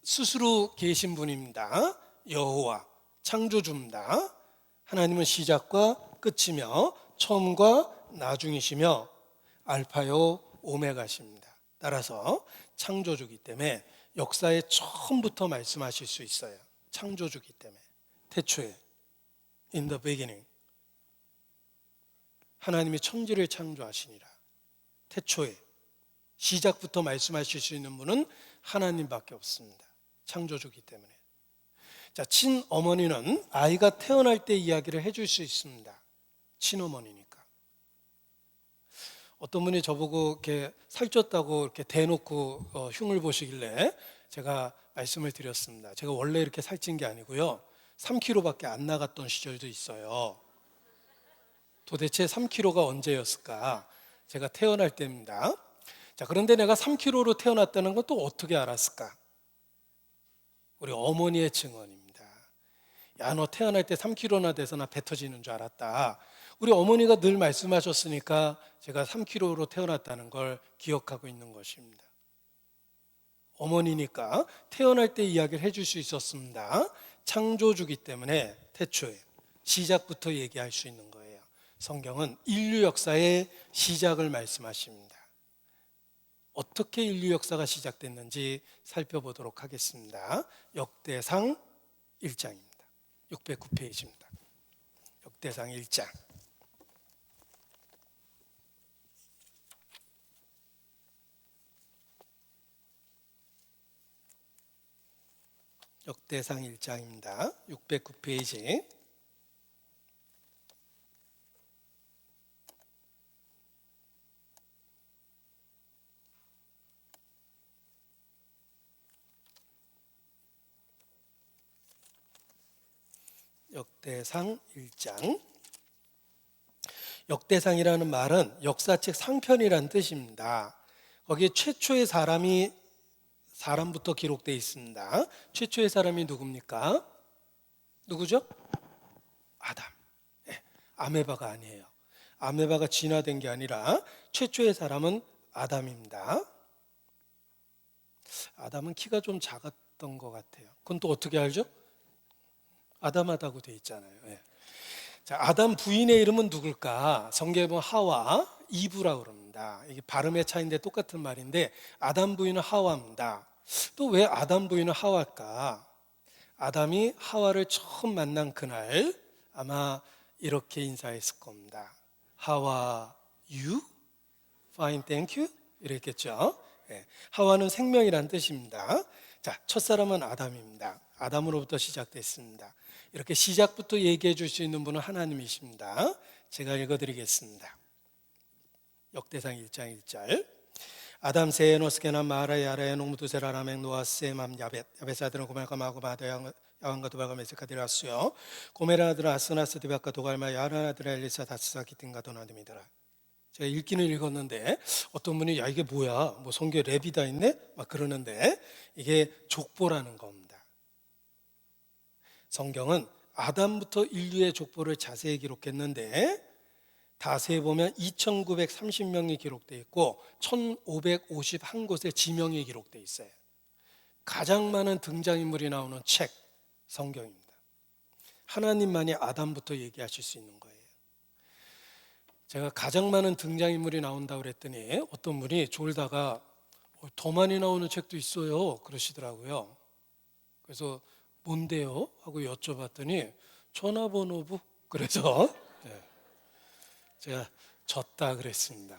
스스로 계신 분입니다. 여호와, 창조주입니다. 하나님은 시작과 끝이며 처음과 나중이시며 알파요 오메가십니다. 따라서 창조주기 때문에 역사의 처음부터 말씀하실 수 있어요. 창조주기 때문에 태초에 in the beginning 하나님이 천지를 창조하시니라. 태초에 시작부터 말씀하실 수 있는 분은 하나님밖에 없습니다. 창조주기 때문에. 자, 친어머니는 아이가 태어날 때 이야기를 해줄 수 있습니다. 친어머니니까. 어떤 분이 저보고 이렇게 살쪘다고 이렇게 대놓고 흉을 보시길래 제가 말씀을 드렸습니다. 제가 원래 이렇게 살찐 게 아니고요. 3kg밖에 안 나갔던 시절도 있어요. 도대체 3kg가 언제였을까? 제가 태어날 때입니다. 자, 그런데 내가 3kg로 태어났다는 건 또 어떻게 알았을까? 우리 어머니의 증언입니다. 야, 너 태어날 때 3kg나 돼서 나 배 터지는 줄 알았다. 우리 어머니가 늘 말씀하셨으니까 제가 3kg로 태어났다는 걸 기억하고 있는 것입니다. 어머니니까 태어날 때 이야기를 해줄 수 있었습니다. 창조주기 때문에 태초에 시작부터 얘기할 수 있는 거예요. 성경은 인류 역사의 시작을 말씀하십니다. 어떻게 인류 역사가 시작됐는지 살펴보도록 하겠습니다. 역대상 1장입니다. 609페이지입니다. 역대상 1장. 역대상 1장입니다. 609페이지. 역대상 1장. 역대상이라는 말은 역사책 상편이라는 뜻입니다. 거기에 최초의 사람부터 기록되어 있습니다. 최초의 사람이 누굽니까? 누구죠? 아담. 네, 아메바가 아니에요. 아메바가 진화된 게 아니라 최초의 사람은 아담입니다. 아담은 키가 좀 작았던 것 같아요. 그건 또 어떻게 알죠? 아담하다고 돼 있잖아요. 네. 자, 아담 부인의 이름은 누굴까? 성경에 보면 하와, 이브라고 그럽니다. 이게 발음의 차이인데 똑같은 말인데 아담 부인은 하와입니다. 또 왜 아담 부인은 하와일까? 아담이 하와를 처음 만난 그날 아마 이렇게 인사했을 겁니다. How are you? Fine, thank you. 이랬겠죠. 네. 하와는 생명이란 뜻입니다. 자, 첫사람은 아담입니다. 아담으로부터 시작됐습니다. 이렇게 시작부터 얘기해 줄 수 있는 분은 하나님이십니다. 제가 읽어드리겠습니다. 역대상 1장 1절. 아담 세노스케나 마라야 아라야 농무두세라 라맹 노아세맘 야벳사드는 고멜과 마고바다 야왕과 도발과 메세카디라스요 고메라드라 아스나스 디박과 도갈마 야라나드라 엘리사 다스사 기틴가 도나드미더라. 제가 읽기는 읽었는데 어떤 분이 야 이게 뭐야? 뭐 성경에 랩이 다 있네? 막 그러는데 이게 족보라는 겁니다. 성경은 아담부터 인류의 족보를 자세히 기록했는데 다세에 보면 2930명이 기록되어 있고 1551곳의 지명이 기록되어 있어요. 가장 많은 등장인물이 나오는 책, 성경입니다. 하나님만이 아담부터 얘기하실 수 있는 거예요. 제가 가장 많은 등장인물이 나온다고 그랬더니 어떤 분이 졸다가 더 많이 나오는 책도 있어요 그러시더라고요. 그래서 뭔데요? 하고 여쭤봤더니 전화번호부. 그래서 제가 졌다 그랬습니다.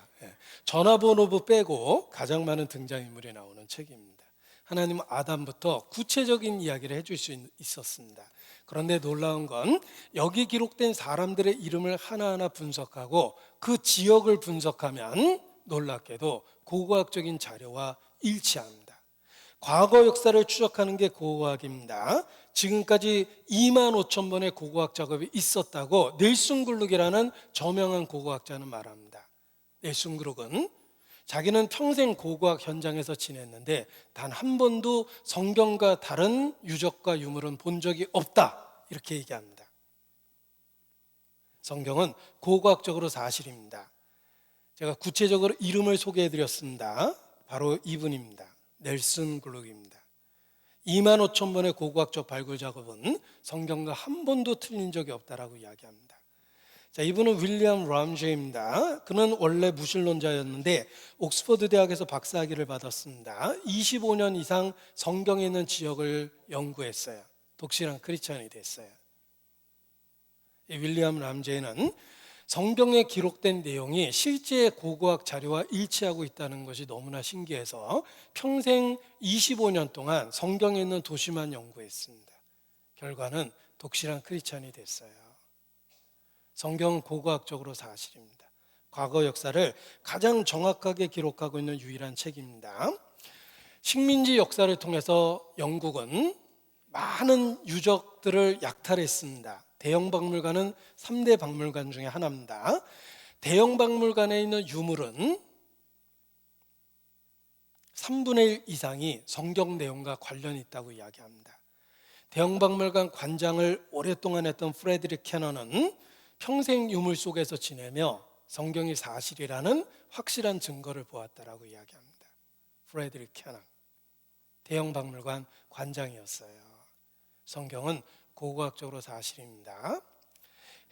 전화번호부 빼고 가장 많은 등장인물이 나오는 책입니다. 하나님은 아담부터 구체적인 이야기를 해줄 수 있었습니다. 그런데 놀라운 건 여기 기록된 사람들의 이름을 하나하나 분석하고 그 지역을 분석하면 놀랍게도 고고학적인 자료와 일치합니다. 과거 역사를 추적하는 게 고고학입니다. 지금까지 2만 5천 번의 고고학 작업이 있었다고 넬슨 글룩이라는 저명한 고고학자는 말합니다. 넬슨 글룩은 자기는 평생 고고학 현장에서 지냈는데 단 한 번도 성경과 다른 유적과 유물은 본 적이 없다, 이렇게 얘기합니다. 성경은 고고학적으로 사실입니다. 제가 구체적으로 이름을 소개해드렸습니다. 바로 이분입니다. 넬슨 글룩입니다. 2만 5천 번의 고고학적 발굴 작업은 성경과 한 번도 틀린 적이 없다라고 이야기합니다. 자, 이분은 윌리엄 람제입니다. 그는 원래 무신론자였는데 옥스퍼드 대학에서 박사학위를 받았습니다. 25년 이상 성경에 있는 지역을 연구했어요. 독실한 크리스천이 됐어요. 이 윌리엄 람제는 성경에 기록된 내용이 실제 고고학 자료와 일치하고 있다는 것이 너무나 신기해서 평생 25년 동안 성경에 있는 도시만 연구했습니다. 결과는 독실한 크리스천이 됐어요. 성경은 고고학적으로 사실입니다. 과거 역사를 가장 정확하게 기록하고 있는 유일한 책입니다. 식민지 역사를 통해서 영국은 많은 유적들을 약탈했습니다. 대형 박물관은 3대 박물관 중에 하나입니다. 대형 박물관에 있는 유물은 3분의 1 이상이 성경 내용과 관련이 있다고 이야기합니다. 대형 박물관 관장을 오랫동안 했던 프레드릭 캐넌은 평생 유물 속에서 지내며 성경이 사실이라는 확실한 증거를 보았다라고 이야기합니다. 프레드릭 캐넌, 대형 박물관 관장이었어요. 성경은 고고학적으로 사실입니다.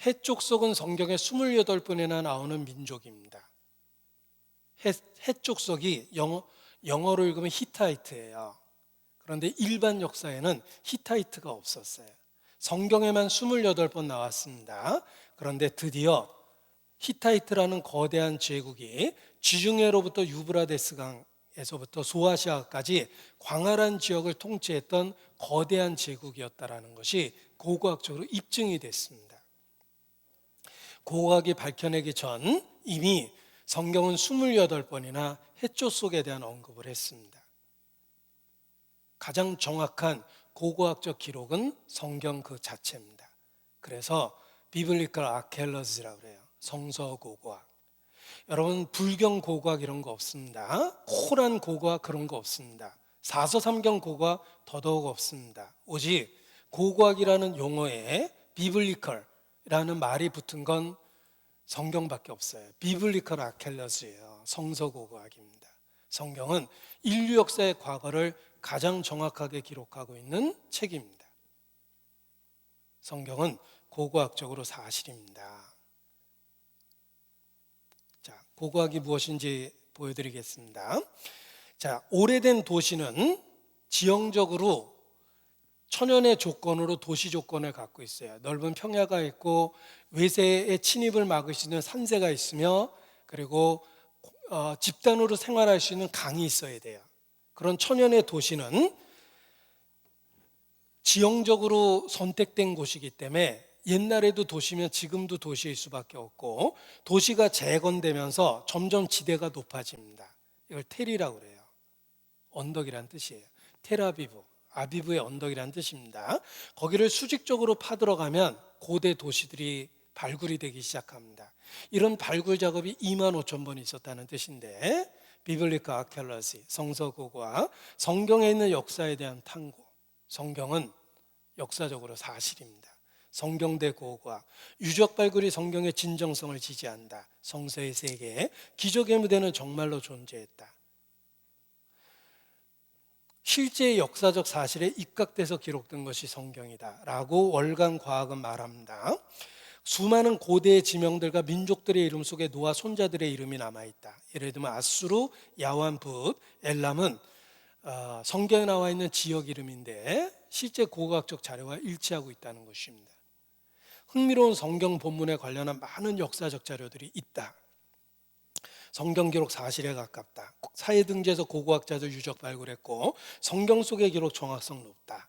해족속은 성경에 28번이나 나오는 민족입니다. 해족속이 영어로 읽으면 히타이트예요. 그런데 일반 역사에는 히타이트가 없었어요. 성경에만 28번 나왔습니다. 그런데 드디어 히타이트라는 거대한 제국이 지중해로부터 유브라데스 강에서부터 소아시아까지 광활한 지역을 통치했던 거대한 제국이었다라는 것이 고고학적으로 입증이 됐습니다. 고고학이 밝혀내기 전 이미 성경은 28번이나 해족속에 대한 언급을 했습니다. 가장 정확한 고고학적 기록은 성경 그 자체입니다. 그래서 비블리컬 아케올로지라고 그래요. 성서 고고학. 여러분, 불경 고고학 이런 거 없습니다. 코란 고고학 그런 거 없습니다. 사서삼경 고고학 더더욱 없습니다. 오직 고고학이라는 용어에 비블리컬이라는 말이 붙은 건 성경밖에 없어요. 비블리컬 아케올로지예요. 성서 고고학입니다. 성경은 인류 역사의 과거를 가장 정확하게 기록하고 있는 책입니다. 성경은 고고학적으로 사실입니다. 자, 고고학이 무엇인지 보여드리겠습니다. 자, 오래된 도시는 지형적으로 천연의 조건으로 도시 조건을 갖고 있어요. 넓은 평야가 있고 외세의 침입을 막을 수 있는 산세가 있으며 그리고 집단으로 생활할 수 있는 강이 있어야 돼요. 그런 천연의 도시는 지형적으로 선택된 곳이기 때문에 옛날에도 도시면 지금도 도시일 수밖에 없고 도시가 재건되면서 점점 지대가 높아집니다. 이걸 텔이라고 그래요. 언덕이란 뜻이에요. 텔아비브, 아비브의 언덕이란 뜻입니다. 거기를 수직적으로 파들어가면 고대 도시들이 발굴이 되기 시작합니다. 이런 발굴 작업이 2만 5천 번 있었다는 뜻인데 비블리컬 아케올로지, 성서 고고학, 성경에 있는 역사에 대한 탐구. 성경은 역사적으로 사실입니다. 성경대 고고학, 유적 발굴이 성경의 진정성을 지지한다. 성서의 세계에 기적의 무대는 정말로 존재했다. 실제 역사적 사실에 입각돼서 기록된 것이 성경이다 라고 월간 과학은 말합니다. 수많은 고대의 지명들과 민족들의 이름 속에 노아 손자들의 이름이 남아있다. 예를 들면 아수르, 야완, 붓, 엘람은 성경에 나와 있는 지역 이름인데 실제 고고학적 자료와 일치하고 있다는 것입니다. 흥미로운 성경 본문에 관련한 많은 역사적 자료들이 있다. 성경 기록 사실에 가깝다. 사회등지에서 고고학자들 유적 발굴했고 성경 속의 기록 정확성 높다.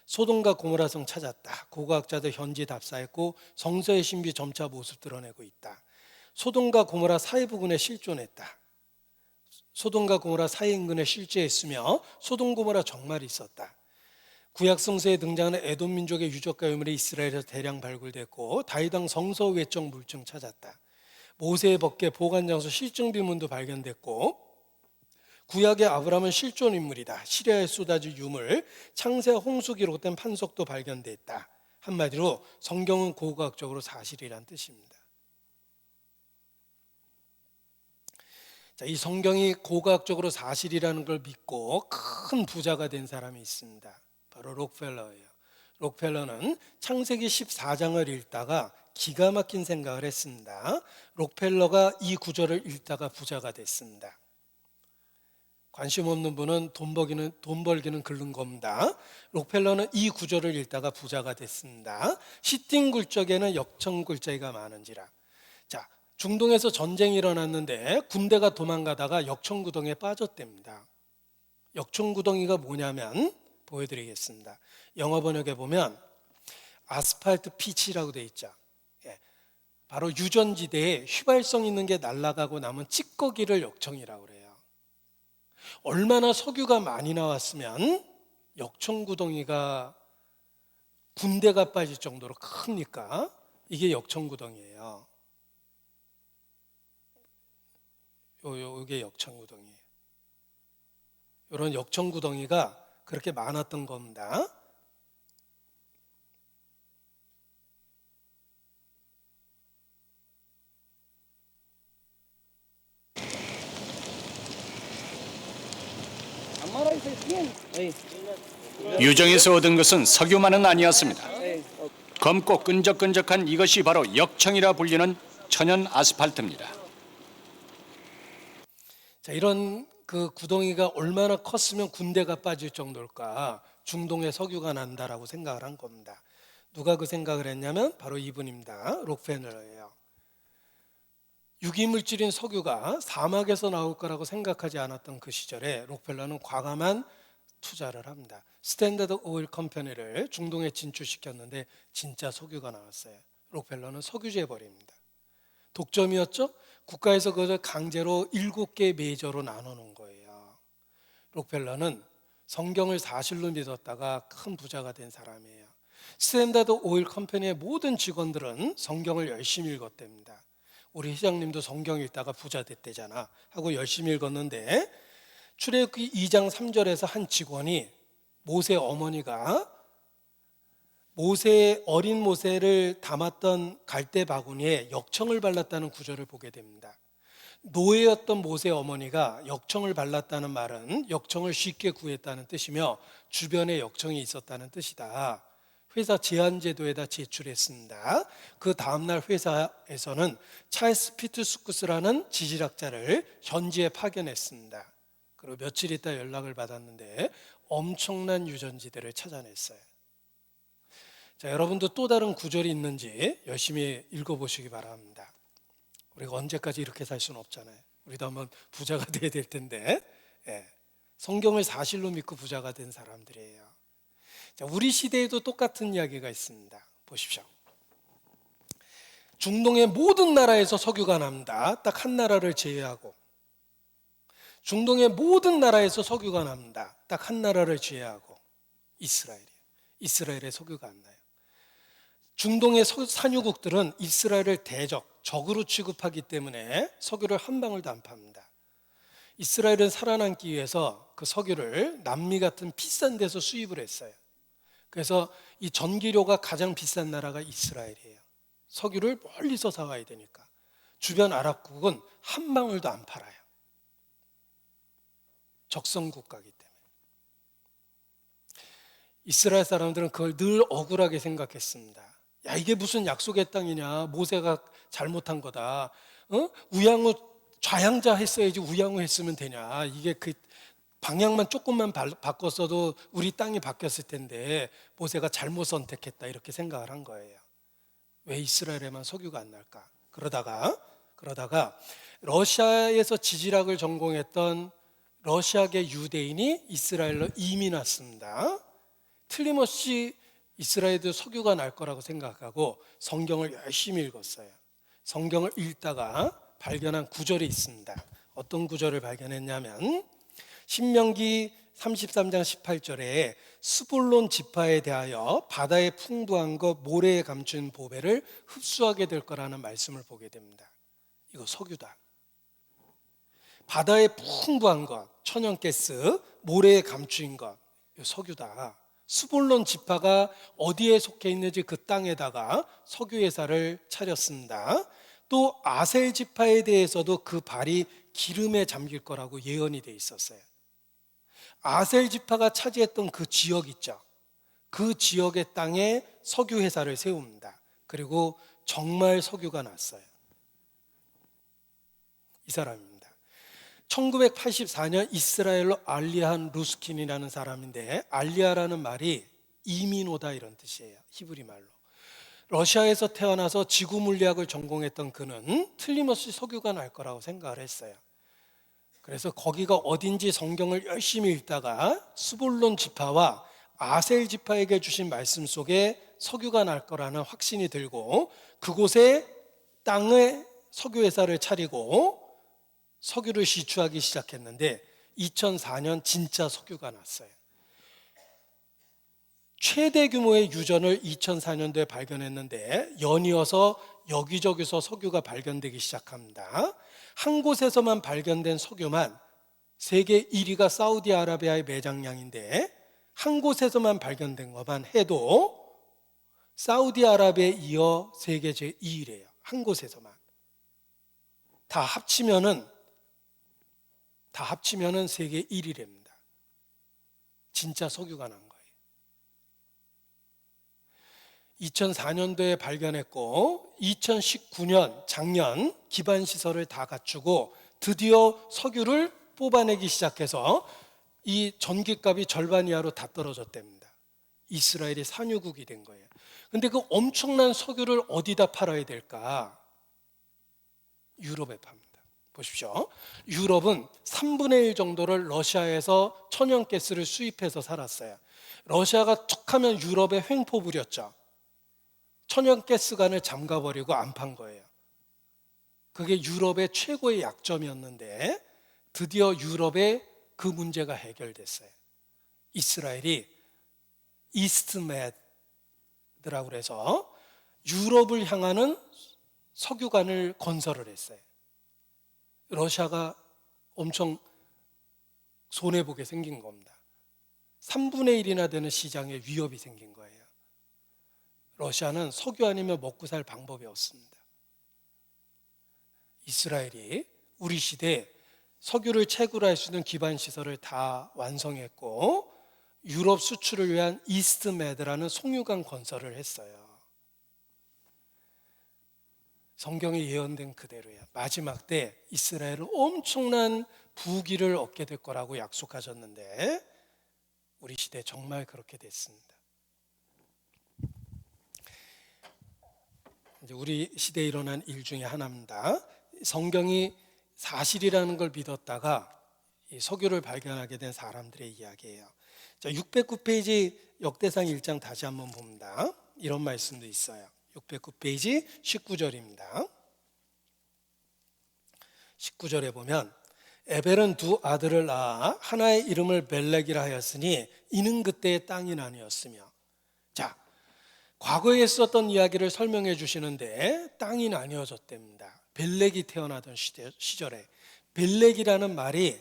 소돔과 고모라성 찾았다. 고고학자들 현지 답사했고 성서의 신비 점차 모습 드러내고 있다. 소돔과 고모라 사회 부근에 실존했다. 소돔과 고모라 사해 인근에 실제했으며 소돔 고모라 정말이 있었다. 구약 성서에 등장하는 에돔 민족의 유적과 유물이 이스라엘에서 대량 발굴됐고 다윗 왕 성서 외적 물증 찾았다. 모세의 법궤 보관 장소 실증 비문도 발견됐고 구약의 아브라함은 실존 인물이다. 시리아에 쏟아질 유물, 창세 홍수 기록된 판석도 발견됐다. 한마디로 성경은 고고학적으로 사실이란 뜻입니다. 자, 이 성경이 고고학적으로 사실이라는 걸 믿고 큰 부자가 된 사람이 있습니다. 바로 록펠러예요. 록펠러는 창세기 14장을 읽다가 기가 막힌 생각을 했습니다. 록펠러가 이 구절을 읽다가 부자가 됐습니다. 관심 없는 분은 돈 벌기는 긁는 겁니다. 록펠러는 이 구절을 읽다가 부자가 됐습니다. 시팅 굴적에는 역청 굴자가 많은지라. 자, 중동에서 전쟁이 일어났는데 군대가 도망가다가 역청구덩이에 빠졌답니다. 역청구덩이가 뭐냐면 보여드리겠습니다. 영어 번역에 보면 아스팔트 피치라고 되어 있죠. 바로 유전지대에 휘발성 있는 게 날아가고 남은 찌꺼기를 역청이라고 그래요. 얼마나 석유가 많이 나왔으면 역청구덩이가 군대가 빠질 정도로 큽니까? 이게 역청구덩이에요. 이게 역청구덩이에요. 이런 역청구덩이가 그렇게 많았던 겁니다. 유정에서 얻은 것은 석유만은 아니었습니다. 검고 끈적끈적한 이것이 바로 역청이라 불리는 천연 아스팔트입니다. 자, 이런 그 구덩이가 얼마나 컸으면 군대가 빠질 정도일까? 중동에 석유가 난다라고 생각을 한 겁니다. 누가 그 생각을 했냐면 바로 이분입니다. 록펠러예요. 유기물질인 석유가 사막에서 나올 거라고 생각하지 않았던 그 시절에 록펠러는 과감한 투자를 합니다. 스탠다드 오일 컴퍼니를 중동에 진출시켰는데 진짜 석유가 나왔어요. 록펠러는 석유재벌입니다. 독점이었죠? 국가에서 그것을 강제로 7개 메이저로 나눠놓은 거예요. 록펠러는 성경을 사실로 믿었다가 큰 부자가 된 사람이에요. 스탠다드 오일 컴퍼니의 모든 직원들은 성경을 열심히 읽었답니다. 우리 회장님도 성경 읽다가 부자 됐대잖아 하고 열심히 읽었는데 출애굽기 2장 3절에서 한 직원이 모세 어머니가 어린 모세를 담았던 갈대 바구니에 역청을 발랐다는 구절을 보게 됩니다. 노예였던 모세 어머니가 역청을 발랐다는 말은 역청을 쉽게 구했다는 뜻이며 주변에 역청이 있었다는 뜻이다. 회사 제한제도에다 제출했습니다. 그 다음날 회사에서는 찰스 피트스쿠스라는 지질학자를 현지에 파견했습니다. 그리고 며칠 있다 연락을 받았는데 엄청난 유전지들을 찾아냈어요. 자, 여러분도 또 다른 구절이 있는지 열심히 읽어보시기 바랍니다. 우리가 언제까지 이렇게 살 수는 없잖아요. 우리도 한번 부자가 돼야 될 텐데 성경을 사실로 믿고 부자가 된 사람들이에요. 자, 우리 시대에도 똑같은 이야기가 있습니다. 보십시오. 중동의 모든 나라에서 석유가 납니다. 딱 한 나라를 제외하고. 중동의 모든 나라에서 석유가 납니다. 딱 한 나라를 제외하고 이스라엘이에요. 이스라엘에 석유가 안 나요. 중동의 산유국들은 이스라엘을 적으로 취급하기 때문에 석유를 한 방울도 안 팝니다. 이스라엘은 살아남기 위해서 그 석유를 남미 같은 비싼 데서 수입을 했어요. 그래서 이 전기료가 가장 비싼 나라가 이스라엘이에요. 석유를 멀리서 사와야 되니까. 주변 아랍국은 한 방울도 안 팔아요. 적성국가이기 때문에. 이스라엘 사람들은 그걸 늘 억울하게 생각했습니다. 야, 이게 무슨 약속의 땅이냐? 모세가 잘못한 거다. 우양우 좌양자 했어야지 우양우 했으면 되냐? 이게 그 방향만 조금만 바꿨어도 우리 땅이 바뀌었을 텐데 모세가 잘못 선택했다 이렇게 생각을 한 거예요. 왜 이스라엘에만 석유가 안 날까? 그러다가 러시아에서 지질학을 전공했던 러시아계 유대인이 이스라엘로 이민 왔습니다. 틀림없이 이스라엘도 석유가 날 거라고 생각하고 성경을 열심히 읽었어요. 성경을 읽다가 발견한 구절이 있습니다. 어떤 구절을 발견했냐면 신명기 33장 18절에 스불론 지파에 대하여 바다의 풍부한 것 모래에 감춘 보배를 흡수하게 될 거라는 말씀을 보게 됩니다. 이거 석유다. 바다의 풍부한 것, 천연가스, 모래에 감추인 것, 이거 석유다. 스불론 지파가 어디에 속해 있는지 그 땅에다가 석유회사를 차렸습니다. 또 아셀 지파에 대해서도 그 발이 기름에 잠길 거라고 예언이 돼 있었어요. 아셀 지파가 차지했던 그 지역 있죠. 그 지역의 땅에 석유회사를 세웁니다. 그리고 정말 석유가 났어요. 이 사람입니다. 1984년 이스라엘로 알리한 루스킨이라는 사람인데, 알리아라는 말이 이민 오다 이런 뜻이에요. 히브리 말로. 러시아에서 태어나서 지구 물리학을 전공했던 그는 틀림없이 석유가 날 거라고 생각을 했어요. 그래서 거기가 어딘지 성경을 열심히 읽다가 스불론 지파와 아셀 지파에게 주신 말씀 속에 석유가 날 거라는 확신이 들고 그곳에 땅에 석유회사를 차리고 석유를 시추하기 시작했는데 2004년 진짜 석유가 났어요. 최대 규모의 유전을 2004년도에 발견했는데 연이어서 여기저기서 석유가 발견되기 시작합니다. 한 곳에서만 발견된 석유만 세계 1위가 사우디아라비아의 매장량인데 한 곳에서만 발견된 것만 해도 사우디아라비아에 이어 세계 제2위래요. 한 곳에서만. 다 합치면은 세계 1위랍니다. 진짜 석유가 난 거예요. 2004년도에 발견했고 2019년 작년 기반 시설을 다 갖추고 드디어 석유를 뽑아내기 시작해서 이 전기값이 절반 이하로 다 떨어졌답니다. 이스라엘이 산유국이 된 거예요. 근데 그 엄청난 석유를 어디다 팔아야 될까? 유럽에 팝니다. 보십시오. 유럽은 3분의 1 정도를 러시아에서 천연가스를 수입해서 살았어요. 러시아가 툭하면 유럽에 횡포 부렸죠. 천연가스관을 잠가버리고 안 판 거예요. 그게 유럽의 최고의 약점이었는데 드디어 유럽에 그 문제가 해결됐어요. 이스라엘이 이스트메드라고 그래서 유럽을 향하는 석유관을 건설을 했어요. 러시아가 엄청 손해보게 생긴 겁니다. 3분의 1이나 되는 시장에 위협이 생긴 거예요. 러시아는 석유 아니면 먹고 살 방법이 없습니다. 이스라엘이 우리 시대에 석유를 채굴할 수 있는 기반 시설을 다 완성했고 유럽 수출을 위한 이스트메드라는 송유관 건설을 했어요. 성경에 예언된 그대로예요. 마지막 때 이스라엘은 엄청난 부귀를 얻게 될 거라고 약속하셨는데 우리 시대에 정말 그렇게 됐습니다. 이제 우리 시대에 일어난 일 중에 하나입니다. 성경이 사실이라는 걸 믿었다가 이 석유를 발견하게 된 사람들의 이야기예요. 자, 609페이지 역대상 1장 다시 한번 봅니다. 이런 말씀도 있어요. 609페이지 19절입니다. 19절에 보면 에벨은 두 아들을 낳아 하나의 이름을 벨렉이라 하였으니 이는 그때의 땅이 나뉘었으며. 자, 과거에 있었던 이야기를 설명해 주시는데 땅이 나뉘어졌답니다. 벨렉이 태어나던 시절에 벨렉이라는 말이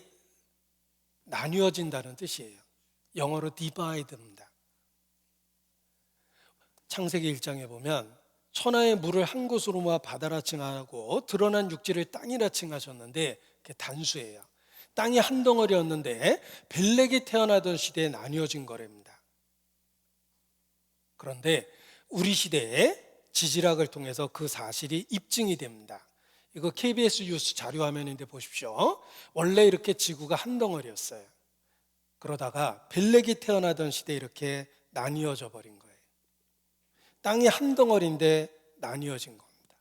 나뉘어진다는 뜻이에요. 영어로 divide입니다. 창세기 1장에 보면 천하의 물을 한 곳으로 모아 바다라 칭하고 드러난 육지를 땅이라 칭하셨는데 그게 단수예요. 땅이 한 덩어리였는데 벨렉이 태어나던 시대에 나뉘어진 거랍니다. 그런데 우리 시대에 지질학을 통해서 그 사실이 입증이 됩니다. 이거 KBS 뉴스 자료화면인데 보십시오. 원래 이렇게 지구가 한 덩어리였어요. 그러다가 벨렉이 태어나던 시대에 이렇게 나뉘어져 버린 거예요. 땅이 한 덩어리인데 나뉘어진 겁니다.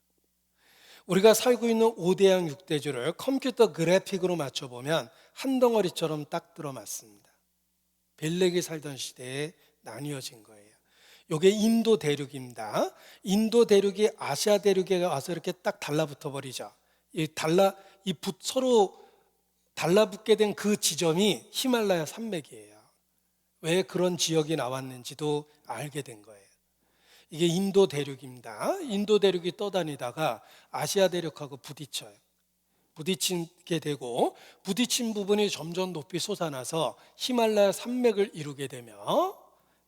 우리가 살고 있는 5대양 6대주를 컴퓨터 그래픽으로 맞춰보면 한 덩어리처럼 딱 들어맞습니다. 벨렉이 살던 시대에 나뉘어진 거예요. 이게 인도 대륙입니다. 인도 대륙이 아시아 대륙에 와서 이렇게 딱 달라붙어 버리죠. 서로 달라붙게 된 그 지점이 히말라야 산맥이에요. 왜 그런 지역이 나왔는지도 알게 된 거예요. 이게 인도 대륙입니다. 인도 대륙이 떠다니다가 아시아 대륙하고 부딪혀요. 부딪히게 되고 부딪힌 부분이 점점 높이 솟아나서 히말라야 산맥을 이루게 되며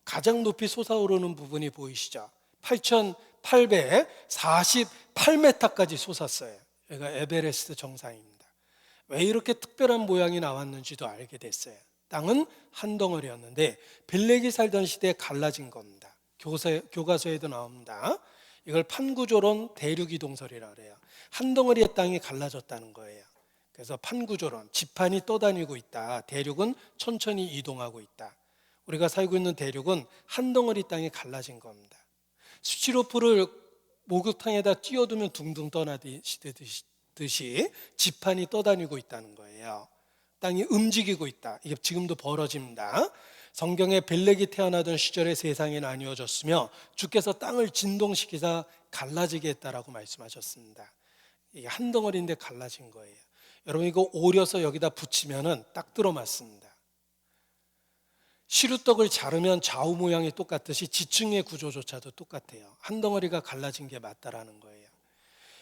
가장 높이 솟아오르는 부분이 보이시죠? 8,848m까지 솟았어요. 여기가 에베레스트 정상입니다. 왜 이렇게 특별한 모양이 나왔는지도 알게 됐어요. 땅은 한 덩어리였는데 벨렉이 살던 시대에 갈라진 겁니다. 교과서에도 나옵니다. 이걸 판구조론 대륙이동설이라고 해요. 한 덩어리의 땅이 갈라졌다는 거예요. 그래서 판구조론, 지판이 떠다니고 있다. 대륙은 천천히 이동하고 있다. 우리가 살고 있는 대륙은 한 덩어리 땅이 갈라진 겁니다. 스티로폼을 목욕탕에다 띄워두면 둥둥 떠나듯이 지판이 떠다니고 있다는 거예요. 땅이 움직이고 있다. 이게 지금도 벌어집니다. 성경에 벨렉이 태어나던 시절에 세상이 나뉘어졌으며 주께서 땅을 진동시키사 갈라지게 했다라고 말씀하셨습니다. 이게 한 덩어리인데 갈라진 거예요. 여러분 이거 오려서 여기다 붙이면은 딱 들어맞습니다. 시루떡을 자르면 좌우 모양이 똑같듯이 지층의 구조조차도 똑같아요. 한 덩어리가 갈라진 게 맞다라는 거예요.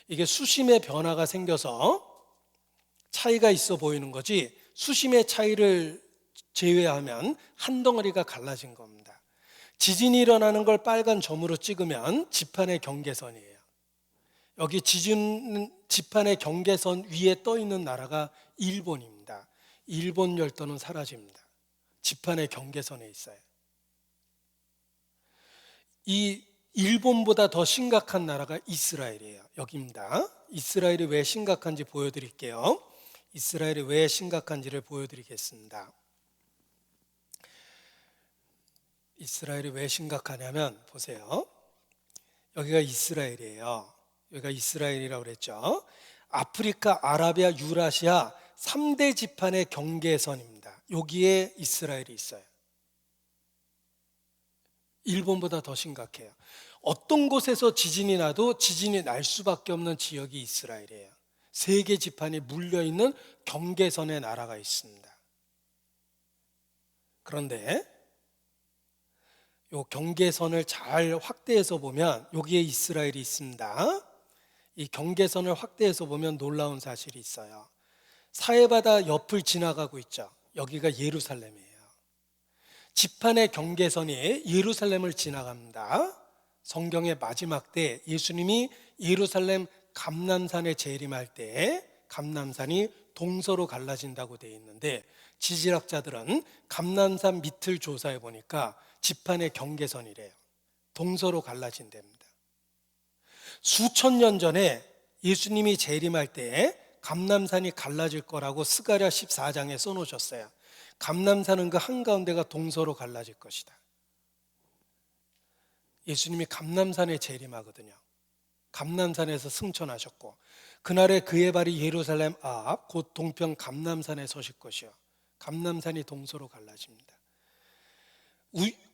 이게 수심의 변화가 생겨서 차이가 있어 보이는 거지 수심의 차이를 제외하면 한 덩어리가 갈라진 겁니다. 지진이 일어나는 걸 빨간 점으로 찍으면 지판의 경계선이에요. 여기 지판의 경계선 위에 떠 있는 나라가 일본입니다. 일본 열도는 사라집니다. 지판의 경계선에 있어요. 이 일본보다 더 심각한 나라가 이스라엘이에요. 여기입니다. 이스라엘이 왜 심각한지 보여드릴게요. 이스라엘이 왜 심각한지를 보여드리겠습니다. 이스라엘이 왜 심각하냐면 보세요. 여기가 이스라엘이에요. 여기가 이스라엘이라고 그랬죠. 아프리카, 아라비아, 유라시아 3대 지판의 경계선입니다. 여기에 이스라엘이 있어요. 일본보다 더 심각해요. 어떤 곳에서 지진이 나도 지진이 날 수밖에 없는 지역이 이스라엘이에요. 세계 지판이 물려있는 경계선의 나라가 있습니다. 그런데 이 경계선을 잘 확대해서 보면 여기에 이스라엘이 있습니다. 이 경계선을 확대해서 보면 놀라운 사실이 있어요. 사해바다 옆을 지나가고 있죠. 여기가 예루살렘이에요. 지판의 경계선이 예루살렘을 지나갑니다. 성경의 마지막 때 예수님이 예루살렘 감람산에 재림할 때 감람산이 동서로 갈라진다고 되어 있는데 지질학자들은 감람산 밑을 조사해 보니까 지판의 경계선이래요. 동서로 갈라진답니다. 수천 년 전에 예수님이 재림할 때 감람산이 갈라질 거라고 스가랴 14장에 써놓으셨어요. 감람산은 그 한가운데가 동서로 갈라질 것이다. 예수님이 감람산에 재림하거든요. 감람산에서 승천하셨고 그날에 그의 발이 예루살렘 앞 곧 동편 감람산에 서실 것이요 감람산이 동서로 갈라집니다.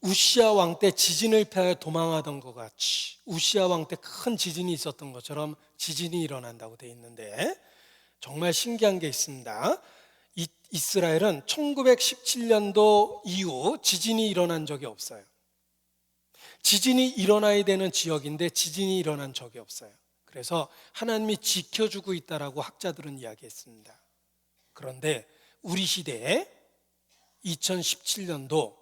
우시아 왕 때 지진을 피하여 도망하던 것 같이 우시아 왕 때 큰 지진이 있었던 것처럼 지진이 일어난다고 되어 있는데 정말 신기한 게 있습니다. 이스라엘은 1917년도 이후 지진이 일어난 적이 없어요. 지진이 일어나야 되는 지역인데 지진이 일어난 적이 없어요. 그래서 하나님이 지켜주고 있다라고 학자들은 이야기했습니다. 그런데 우리 시대에 2017년도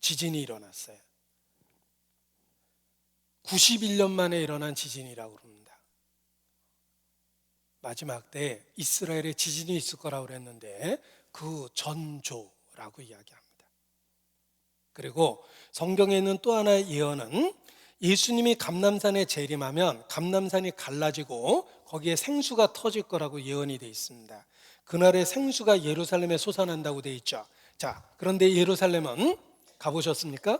지진이 일어났어요. 91년 만에 일어난 지진이라고 합니다. 마지막 때 이스라엘에 지진이 있을 거라고 그랬는데 그 전조라고 이야기합니다. 그리고 성경에 있는 또 하나의 예언은 예수님이 감람산에 재림하면 감람산이 갈라지고 거기에 생수가 터질 거라고 예언이 되어 있습니다. 그날에 생수가 예루살렘에 솟아난다고 되어 있죠. 자, 그런데 예루살렘은 가보셨습니까?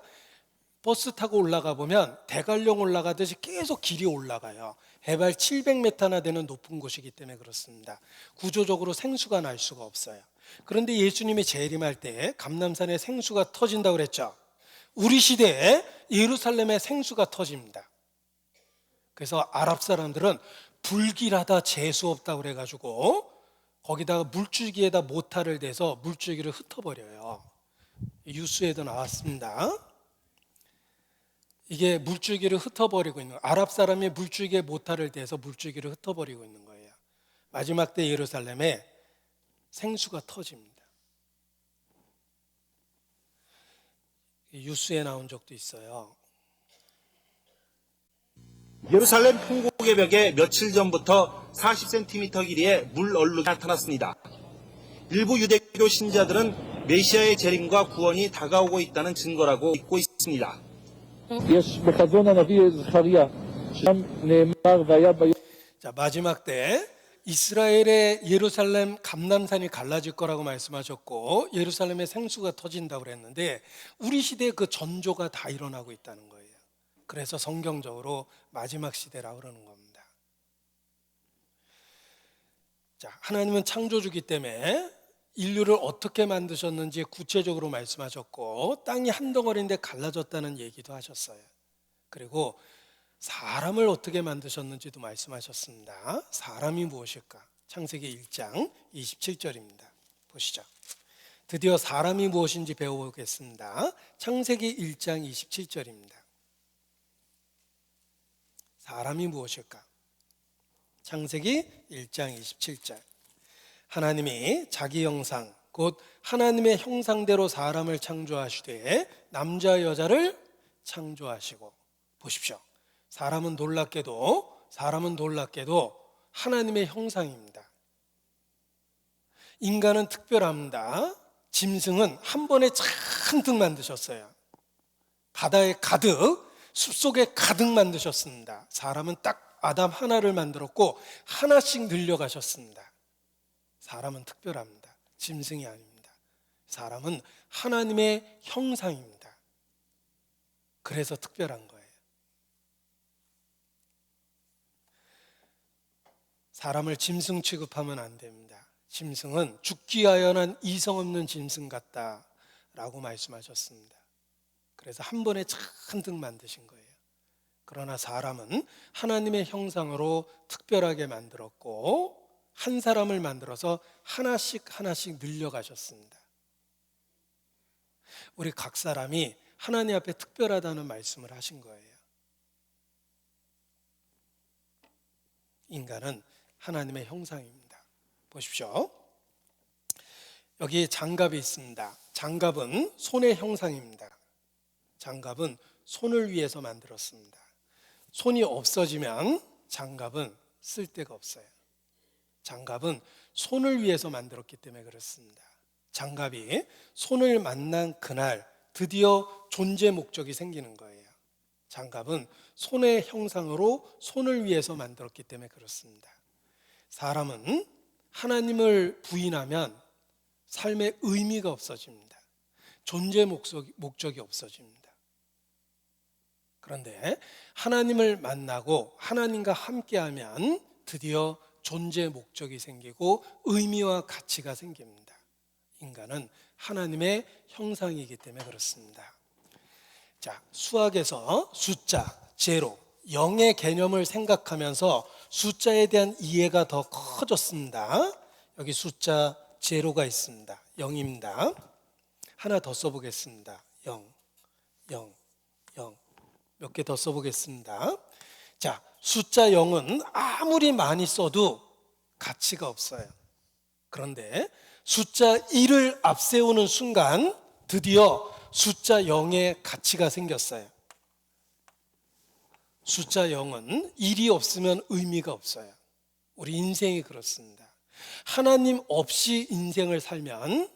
버스 타고 올라가 보면 대관령 올라가듯이 계속 길이 올라가요. 해발 700m나 되는 높은 곳이기 때문에 그렇습니다. 구조적으로 생수가 날 수가 없어요. 그런데 예수님이 재림할 때 감람산에 생수가 터진다고 그랬죠. 우리 시대에 예루살렘에 생수가 터집니다. 그래서 아랍 사람들은 불길하다 재수 없다고 그래가지고 거기다가 물줄기에다 모타를 대서 물줄기를 흩어버려요. 뉴스에도 나왔습니다. 이게 물줄기를 흩어버리고 있는 거예요. 아랍 사람이 물줄기에 모타를 대서 물줄기를 흩어버리고 있는 거예요. 마지막 때 예루살렘에 생수가 터집니다. 뉴스에 나온 적도 있어요. 예루살렘 풍곡의 벽에 며칠 전부터 40cm 길이의 물 얼룩이 나타났습니다. 일부 유대교 신자들은 메시아의 재림과 구원이 다가오고 있다는 증거라고 믿고 있습니다. יש בחזון הנביא זכריה, שם נאמר והיה ביום 자, 마지막 때 이스라엘의 예루살렘 감람산이 갈라질 거라고 말씀하셨고 예루살렘에 생수가 터진다고 그랬는데 우리 시대에 그 전조가 다 일어나고 있다는 거예요. 그래서 성경적으로 마지막 시대라고 그러는 겁니다. 자, 하나님은 창조주기 때문에 인류를 어떻게 만드셨는지 구체적으로 말씀하셨고 땅이 한 덩어리인데 갈라졌다는 얘기도 하셨어요. 그리고 사람을 어떻게 만드셨는지도 말씀하셨습니다. 사람이 무엇일까? 창세기 1장 27절입니다. 보시죠. 드디어 사람이 무엇인지 배워보겠습니다. 창세기 1장 27절입니다. 사람이 무엇일까? 창세기 1장 27절. 하나님이 자기 형상 곧 하나님의 형상대로 사람을 창조하시되 남자 여자를 창조하시고 보십시오. 사람은 놀랍게도 하나님의 형상입니다. 인간은 특별합니다. 짐승은 한 번에 잔뜩 만드셨어요. 바다에 가득, 숲속에 가득 만드셨습니다. 사람은 딱 아담 하나를 만들었고 하나씩 늘려가셨습니다. 사람은 특별합니다. 짐승이 아닙니다. 사람은 하나님의 형상입니다. 그래서 특별한 거예요. 사람을 짐승 취급하면 안 됩니다. 짐승은 죽기 아연한 이성 없는 짐승 같다라고 말씀하셨습니다. 그래서 한 번에 잔뜩 만드신 거예요. 그러나 사람은 하나님의 형상으로 특별하게 만들었고 한 사람을 만들어서 하나씩 늘려가셨습니다. 우리 각 사람이 하나님 앞에 특별하다는 말씀을 하신 거예요. 인간은 하나님의 형상입니다. 보십시오. 여기 장갑이 있습니다. 장갑은 손의 형상입니다. 장갑은 손을 위해서 만들었습니다. 손이 없어지면 장갑은 쓸데가 없어요. 장갑은 손을 위해서 만들었기 때문에 그렇습니다. 장갑이 손을 만난 그날 드디어 존재 목적이 생기는 거예요. 장갑은 손의 형상으로 손을 위해서 만들었기 때문에 그렇습니다. 사람은 하나님을 부인하면 삶의 의미가 없어집니다. 존재 목적이 없어집니다. 그런데 하나님을 만나고 하나님과 함께하면 드디어 존재 목적이 생기고 의미와 가치가 생깁니다. 인간은 하나님의 형상이기 때문에 그렇습니다. 자, 수학에서 숫자, 제로, 0의 개념을 생각하면서 숫자에 대한 이해가 더 커졌습니다. 여기 숫자 제로가 있습니다. 0입니다. 하나 더 써보겠습니다. 0, 0, 0. 몇 개 더 써보겠습니다. 자, 숫자 0은 아무리 많이 써도 가치가 없어요. 그런데 숫자 1을 앞세우는 순간 드디어 숫자 0의 가치가 생겼어요. 숫자 0은 1이 없으면 의미가 없어요. 우리 인생이 그렇습니다. 하나님 없이 인생을 살면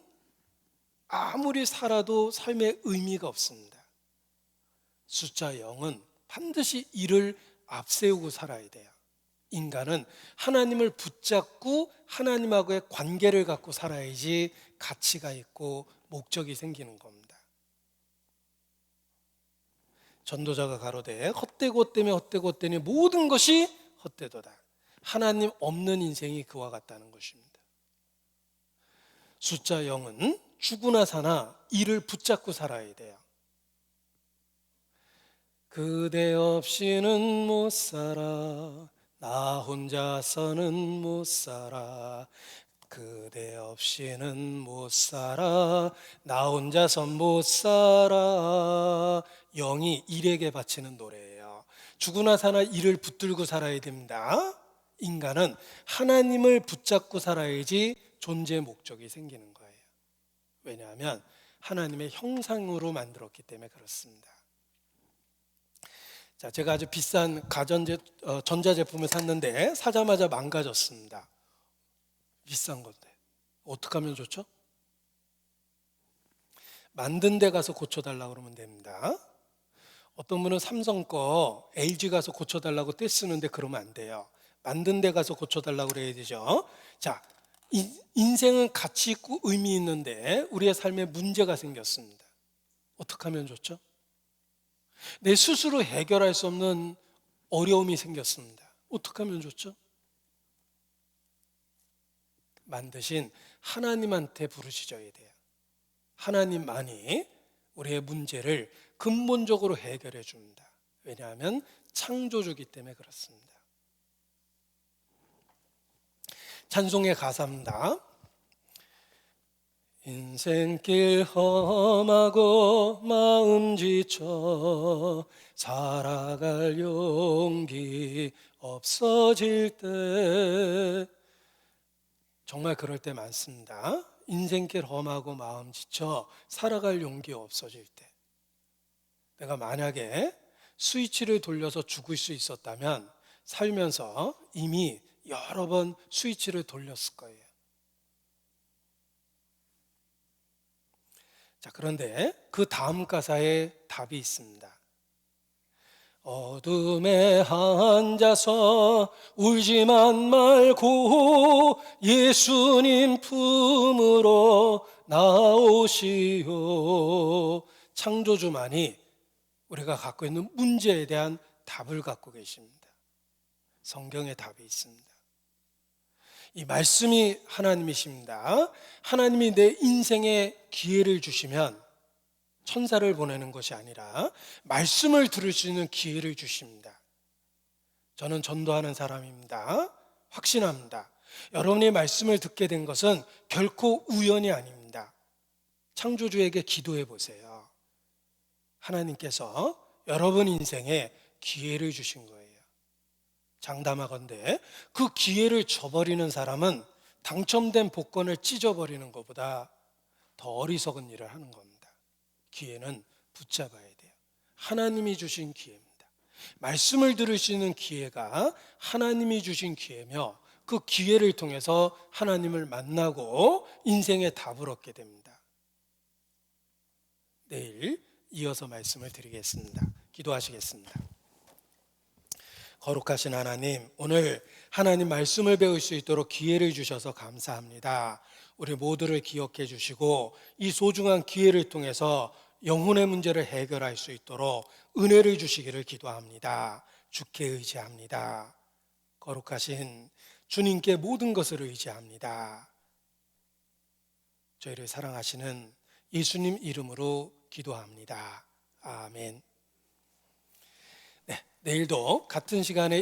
아무리 살아도 삶의 의미가 없습니다. 숫자 0은 반드시 1을 앞세우고 살아야 돼요. 인간은 하나님을 붙잡고 하나님하고의 관계를 갖고 살아야지 가치가 있고 목적이 생기는 겁니다. 전도자가 가로되 헛되고 헛되니 모든 것이 헛되도다. 하나님 없는 인생이 그와 같다는 것입니다. 숫자 0은 죽으나 사나 이를 붙잡고 살아야 돼요. 그대 없이는 못 살아 나 혼자서는 못 살아 그대 없이는 못 살아 나 혼자선 못 살아. 영이 일에게 바치는 노래예요. 죽으나 사나 이를 붙들고 살아야 됩니다. 인간은 하나님을 붙잡고 살아야지 존재 목적이 생기는 거예요. 왜냐하면 하나님의 형상으로 만들었기 때문에 그렇습니다. 자, 제가 아주 비싼 전자제품을 샀는데 사자마자 망가졌습니다. 비싼 건데 어떻게 하면 좋죠? 만든 데 가서 고쳐달라고 그러면 됩니다. 어떤 분은 삼성 거 LG 가서 고쳐달라고 떼쓰는데 그러면 안 돼요. 만든 데 가서 고쳐달라고 그래야 되죠. 자, 인생은 가치 있고 의미 있는데 우리의 삶에 문제가 생겼습니다. 어떻게 하면 좋죠? 내 스스로 해결할 수 없는 어려움이 생겼습니다. 어떻게 하면 좋죠? 만드신 하나님한테 부르짖어야 돼요. 하나님만이 우리의 문제를 근본적으로 해결해 줍니다. 왜냐하면 창조주기 때문에 그렇습니다. 찬송의 가사입니다. 인생길 험하고 마음 지쳐 살아갈 용기 없어질 때, 정말 그럴 때 많습니다. 인생길 험하고 마음 지쳐 살아갈 용기 없어질 때, 내가 만약에 스위치를 돌려서 죽을 수 있었다면 살면서 이미 여러 번 스위치를 돌렸을 거예요. 자, 그런데 그 다음 가사에 답이 있습니다. 어둠에 앉아서 울지만 말고 예수님 품으로 나오시오. 창조주만이 우리가 갖고 있는 문제에 대한 답을 갖고 계십니다. 성경에 답이 있습니다. 이 말씀이 하나님이십니다. 하나님이 내 인생에 기회를 주시면 천사를 보내는 것이 아니라 말씀을 들을 수 있는 기회를 주십니다. 저는 전도하는 사람입니다. 확신합니다. 여러분이 말씀을 듣게 된 것은 결코 우연이 아닙니다. 창조주에게 기도해 보세요. 하나님께서 여러분 인생에 기회를 주신 거예요. 장담하건대 그 기회를 저버리는 사람은 당첨된 복권을 찢어버리는 것보다 더 어리석은 일을 하는 겁니다. 기회는 붙잡아야 돼요. 하나님이 주신 기회입니다. 말씀을 들을 수 있는 기회가 하나님이 주신 기회며, 그 기회를 통해서 하나님을 만나고 인생의 답을 얻게 됩니다. 내일 이어서 말씀을 드리겠습니다. 기도하시겠습니다. 거룩하신 하나님, 오늘 하나님 말씀을 배울 수 있도록 기회를 주셔서 감사합니다. 우리 모두를 기억해 주시고 이 소중한 기회를 통해서 영혼의 문제를 해결할 수 있도록 은혜를 주시기를 기도합니다. 주께 의지합니다. 거룩하신 주님께 모든 것을 의지합니다. 저희를 사랑하시는 예수님 이름으로 기도합니다. 아멘. 네, 내일도 같은 시간에